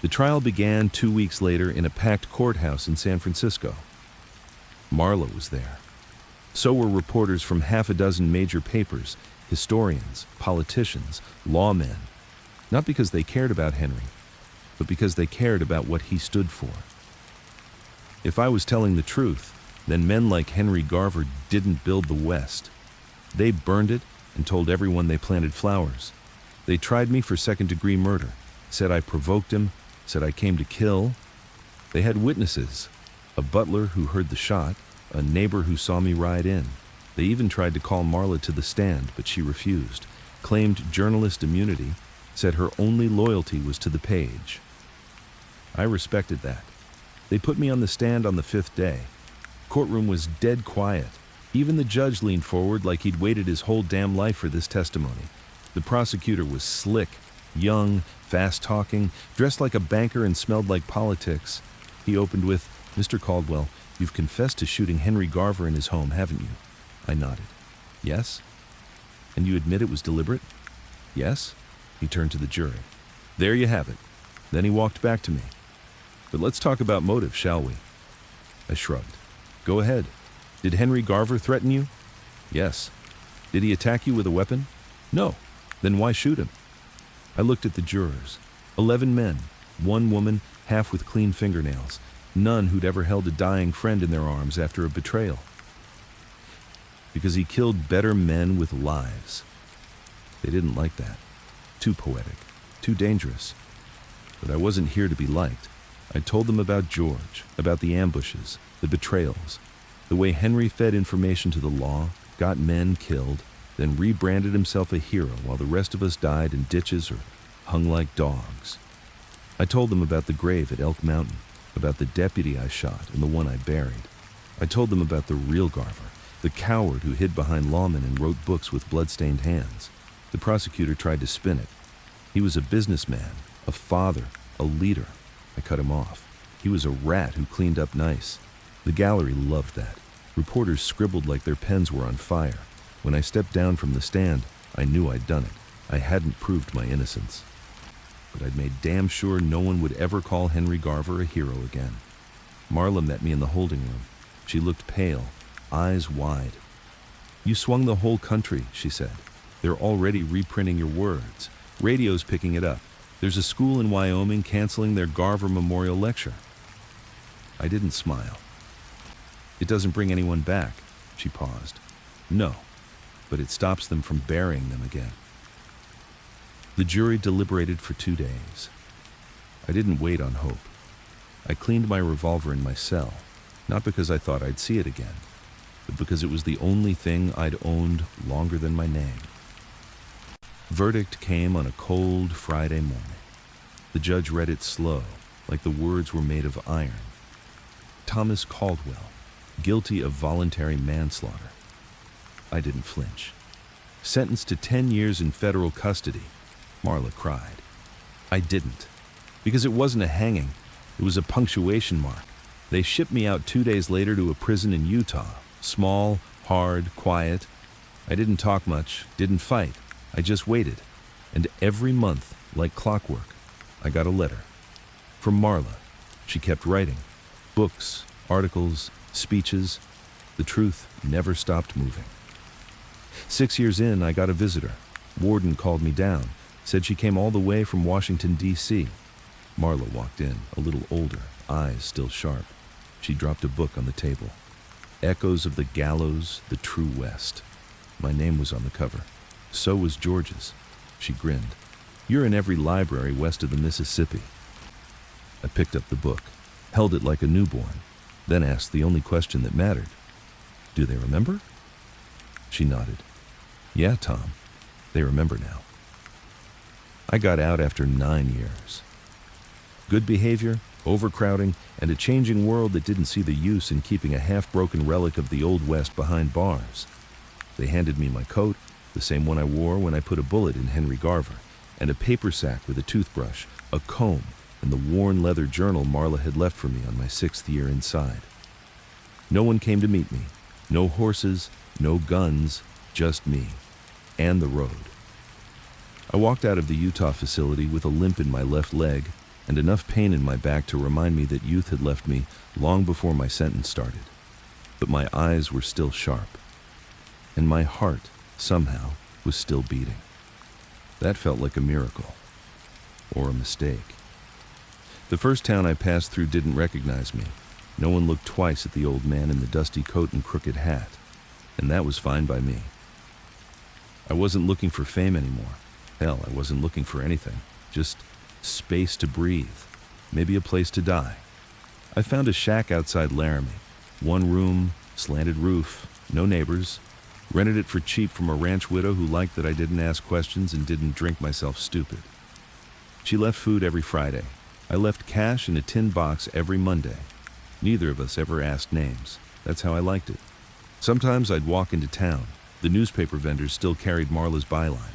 The trial began 2 weeks later in a packed courthouse in San Francisco. Marla was there. So were reporters from half a dozen major papers, historians, politicians, lawmen. Not because they cared about Henry, but because they cared about what he stood for. If I was telling the truth, then men like Henry Garver didn't build the West. They burned it and told everyone they planted flowers. They tried me for second-degree murder, said I provoked him, said I came to kill. They had witnesses, a butler who heard the shot, a neighbor who saw me ride in. They even tried to call Marla to the stand, but she refused, claimed journalist immunity, said her only loyalty was to the page. I respected that. They put me on the stand on the 5th day. Courtroom was dead quiet. Even the judge leaned forward like he'd waited his whole damn life for this testimony. The prosecutor was slick, young, fast-talking, dressed like a banker and smelled like politics. He opened with, "Mr. Caldwell, you've confessed to shooting Henry Garver in his home, haven't you?" I nodded. "Yes." "And you admit it was deliberate?" "Yes." He turned to the jury. "There you have it." Then he walked back to me. "But let's talk about motive, shall we?" I shrugged. "Go ahead. Did Henry Garver threaten you?" "Yes." "Did he attack you with a weapon?" "No." "Then why shoot him?" I looked at the jurors. 11 men, 1 woman, half with clean fingernails. None who'd ever held a dying friend in their arms after a betrayal. Because he killed better men with lives. They didn't like that. Too poetic, too dangerous. But I wasn't here to be liked. I told them about George, about the ambushes, the betrayals, the way Henry fed information to the law, got men killed, then rebranded himself a hero while the rest of us died in ditches or hung like dogs. I told them about the grave at Elk Mountain, about the deputy I shot and the one I buried. I told them about the real Garver, the coward who hid behind lawmen and wrote books with blood-stained hands. The prosecutor tried to spin it. He was a businessman, a father, a leader. I cut him off. He was a rat who cleaned up nice. The gallery loved that. Reporters scribbled like their pens were on fire. When I stepped down from the stand, I knew I'd done it. I hadn't proved my innocence. But I'd made damn sure no one would ever call Henry Garver a hero again. Marla met me in the holding room. She looked pale, eyes wide. "You swung the whole country," she said. "They're already reprinting your words. Radio's picking it up. There's a school in Wyoming canceling their Garver Memorial Lecture." I didn't smile. "It doesn't bring anyone back," she paused. "No, but it stops them from burying them again." The jury deliberated for 2 days. I didn't wait on hope. I cleaned my revolver in my cell, not because I thought I'd see it again, but because it was the only thing I'd owned longer than my name. Verdict came on a cold Friday morning. The judge read it slow, like the words were made of iron. Thomas Caldwell, guilty of voluntary manslaughter. I didn't flinch. Sentenced to 10 years in federal custody. Marla cried. I didn't. Because it wasn't a hanging. It was a punctuation mark. They shipped me out 2 days later to a prison in Utah. Small, hard, quiet. I didn't talk much, didn't fight. I just waited. And every month, like clockwork, I got a letter. From Marla. She kept writing. Books, articles, speeches. The truth never stopped moving. 6 years in, I got a visitor. Warden called me down. Said she came all the way from Washington, D.C. Marla walked in, a little older, eyes still sharp. She dropped a book on the table. Echoes of the Gallows, the True West. My name was on the cover. So was George's. She grinned. You're in every library west of the Mississippi. I picked up the book, held it like a newborn, then asked the only question that mattered. Do they remember? She nodded. Yeah, Tom. They remember now. I got out after 9 years. Good behavior, overcrowding, and a changing world that didn't see the use in keeping a half-broken relic of the Old West behind bars. They handed me my coat, the same one I wore when I put a bullet in Henry Garver, and a paper sack with a toothbrush, a comb, and the worn leather journal Marla had left for me on my 6th year inside. No one came to meet me. No horses, no guns, just me. And the road. I walked out of the Utah facility with a limp in my left leg and enough pain in my back to remind me that youth had left me long before my sentence started. But my eyes were still sharp. And my heart, somehow, was still beating. That felt like a miracle. Or a mistake. The first town I passed through didn't recognize me. No one looked twice at the old man in the dusty coat and crooked hat. And that was fine by me. I wasn't looking for fame anymore. Hell, I wasn't looking for anything. Just space to breathe. Maybe a place to die. I found a shack outside Laramie. 1 room, slanted roof, no neighbors. Rented it for cheap from a ranch widow who liked that I didn't ask questions and didn't drink myself stupid. She left food every Friday. I left cash in a tin box every Monday. Neither of us ever asked names. That's how I liked it. Sometimes I'd walk into town. The newspaper vendors still carried Marla's byline.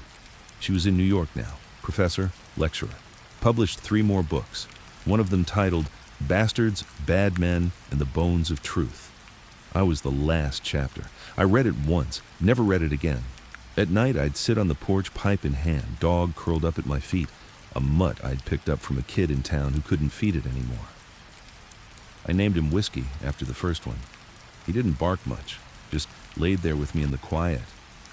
She was in New York now, professor, lecturer. Published 3 more books, one of them titled Bastards, Bad Men, and the Bones of Truth. I was the last chapter. I read it once, never read it again. At night, I'd sit on the porch, pipe in hand, dog curled up at my feet, a mutt I'd picked up from a kid in town who couldn't feed it anymore. I named him Whiskey after the first one. He didn't bark much, just laid there with me in the quiet.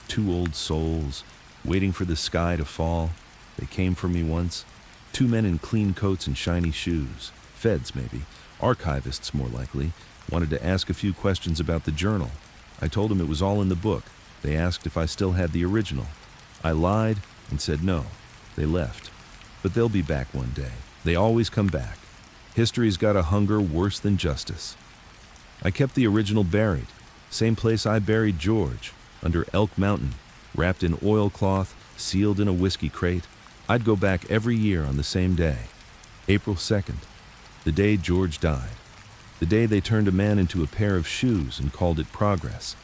2 old souls, waiting for the sky to fall. They came for me once. 2 men in clean coats and shiny shoes, feds maybe, archivists more likely, wanted to ask a few questions about the journal. I told them it was all in the book. They asked if I still had the original. I lied and said no. They left. But they'll be back one day. They always come back. History's got a hunger worse than justice. I kept the original buried, same place I buried George, under Elk Mountain, wrapped in oilcloth, sealed in a whiskey crate. I'd go back every year on the same day, April 2nd, the day George died, the day they turned a man into a pair of shoes and called it progress.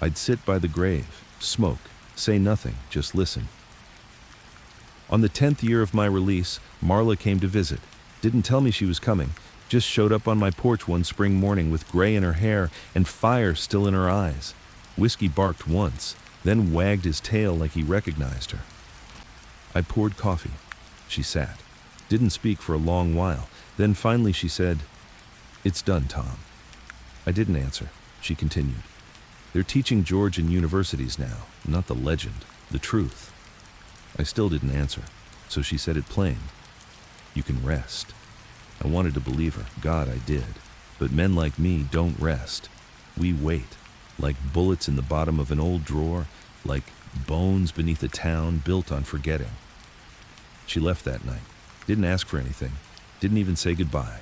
I'd sit by the grave, smoke, say nothing, just listen. On the 10th year of my release, Marla came to visit. Didn't tell me she was coming, just showed up on my porch one spring morning with gray in her hair and fire still in her eyes. Whiskey barked once, then wagged his tail like he recognized her. I poured coffee. She sat. Didn't speak for a long while. Then finally she said, "It's done, Tom." I didn't answer. She continued. "They're teaching George in universities now, not the legend, the truth." I still didn't answer, so she said it plain. "You can rest." I wanted to believe her. God, I did. But men like me don't rest. We wait, like bullets in the bottom of an old drawer, like bones beneath a town built on forgetting. She left that night. Didn't ask for anything. Didn't even say goodbye.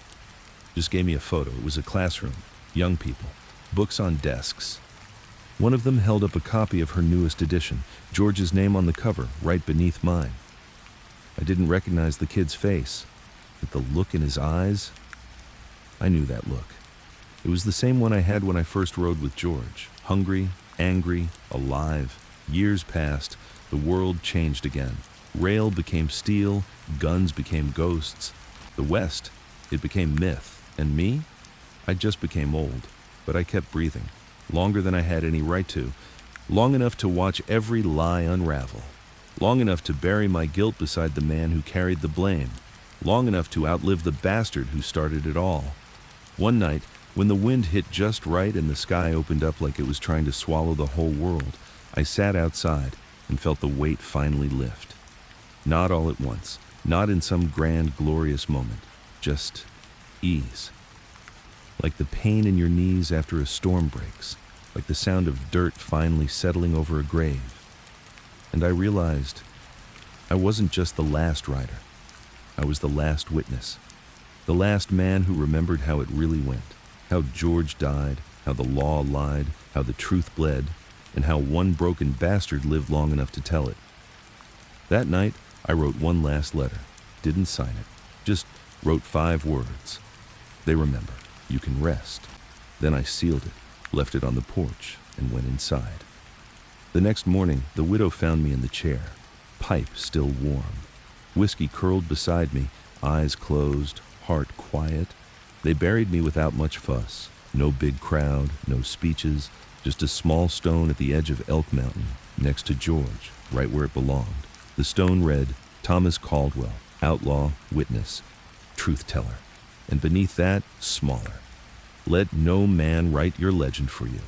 Just gave me a photo. It was a classroom. Young people. Books on desks. One of them held up a copy of her newest edition, George's name on the cover, right beneath mine. I didn't recognize the kid's face, but the look in his eyes, I knew that look. It was the same one I had when I first rode with George. Hungry, angry, alive. Years passed, the world changed again. Rail became steel, guns became ghosts. The West, it became myth. And me? I just became old, but I kept breathing. Longer than I had any right to. Long enough to watch every lie unravel. Long enough to bury my guilt beside the man who carried the blame. Long enough to outlive the bastard who started it all. One night, when the wind hit just right and the sky opened up like it was trying to swallow the whole world, I sat outside and felt the weight finally lift. Not all at once, not in some grand, glorious moment, just ease. Like the pain in your knees after a storm breaks, like the sound of dirt finally settling over a grave. And I realized I wasn't just the last rider. I was the last witness. The last man who remembered how it really went. How George died, how the law lied, how the truth bled, and how one broken bastard lived long enough to tell it. That night, I wrote one last letter. Didn't sign it. Just wrote 5 words. They remember. You can rest. Then I sealed it, left it on the porch, and went inside. The next morning, the widow found me in the chair, pipe still warm. Whiskey curled beside me, eyes closed, heart quiet. They buried me without much fuss. No big crowd, no speeches, just a small stone at the edge of Elk Mountain, next to George, right where it belonged. The stone read, Thomas Caldwell, outlaw, witness, truth teller. And beneath that, smaller. Let no man write your legend for you.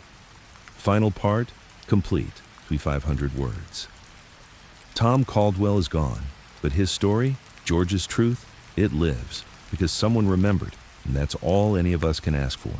Final part, complete, 500 words. Tom Caldwell is gone, but his story, George's truth, it lives, because someone remembered, and that's all any of us can ask for.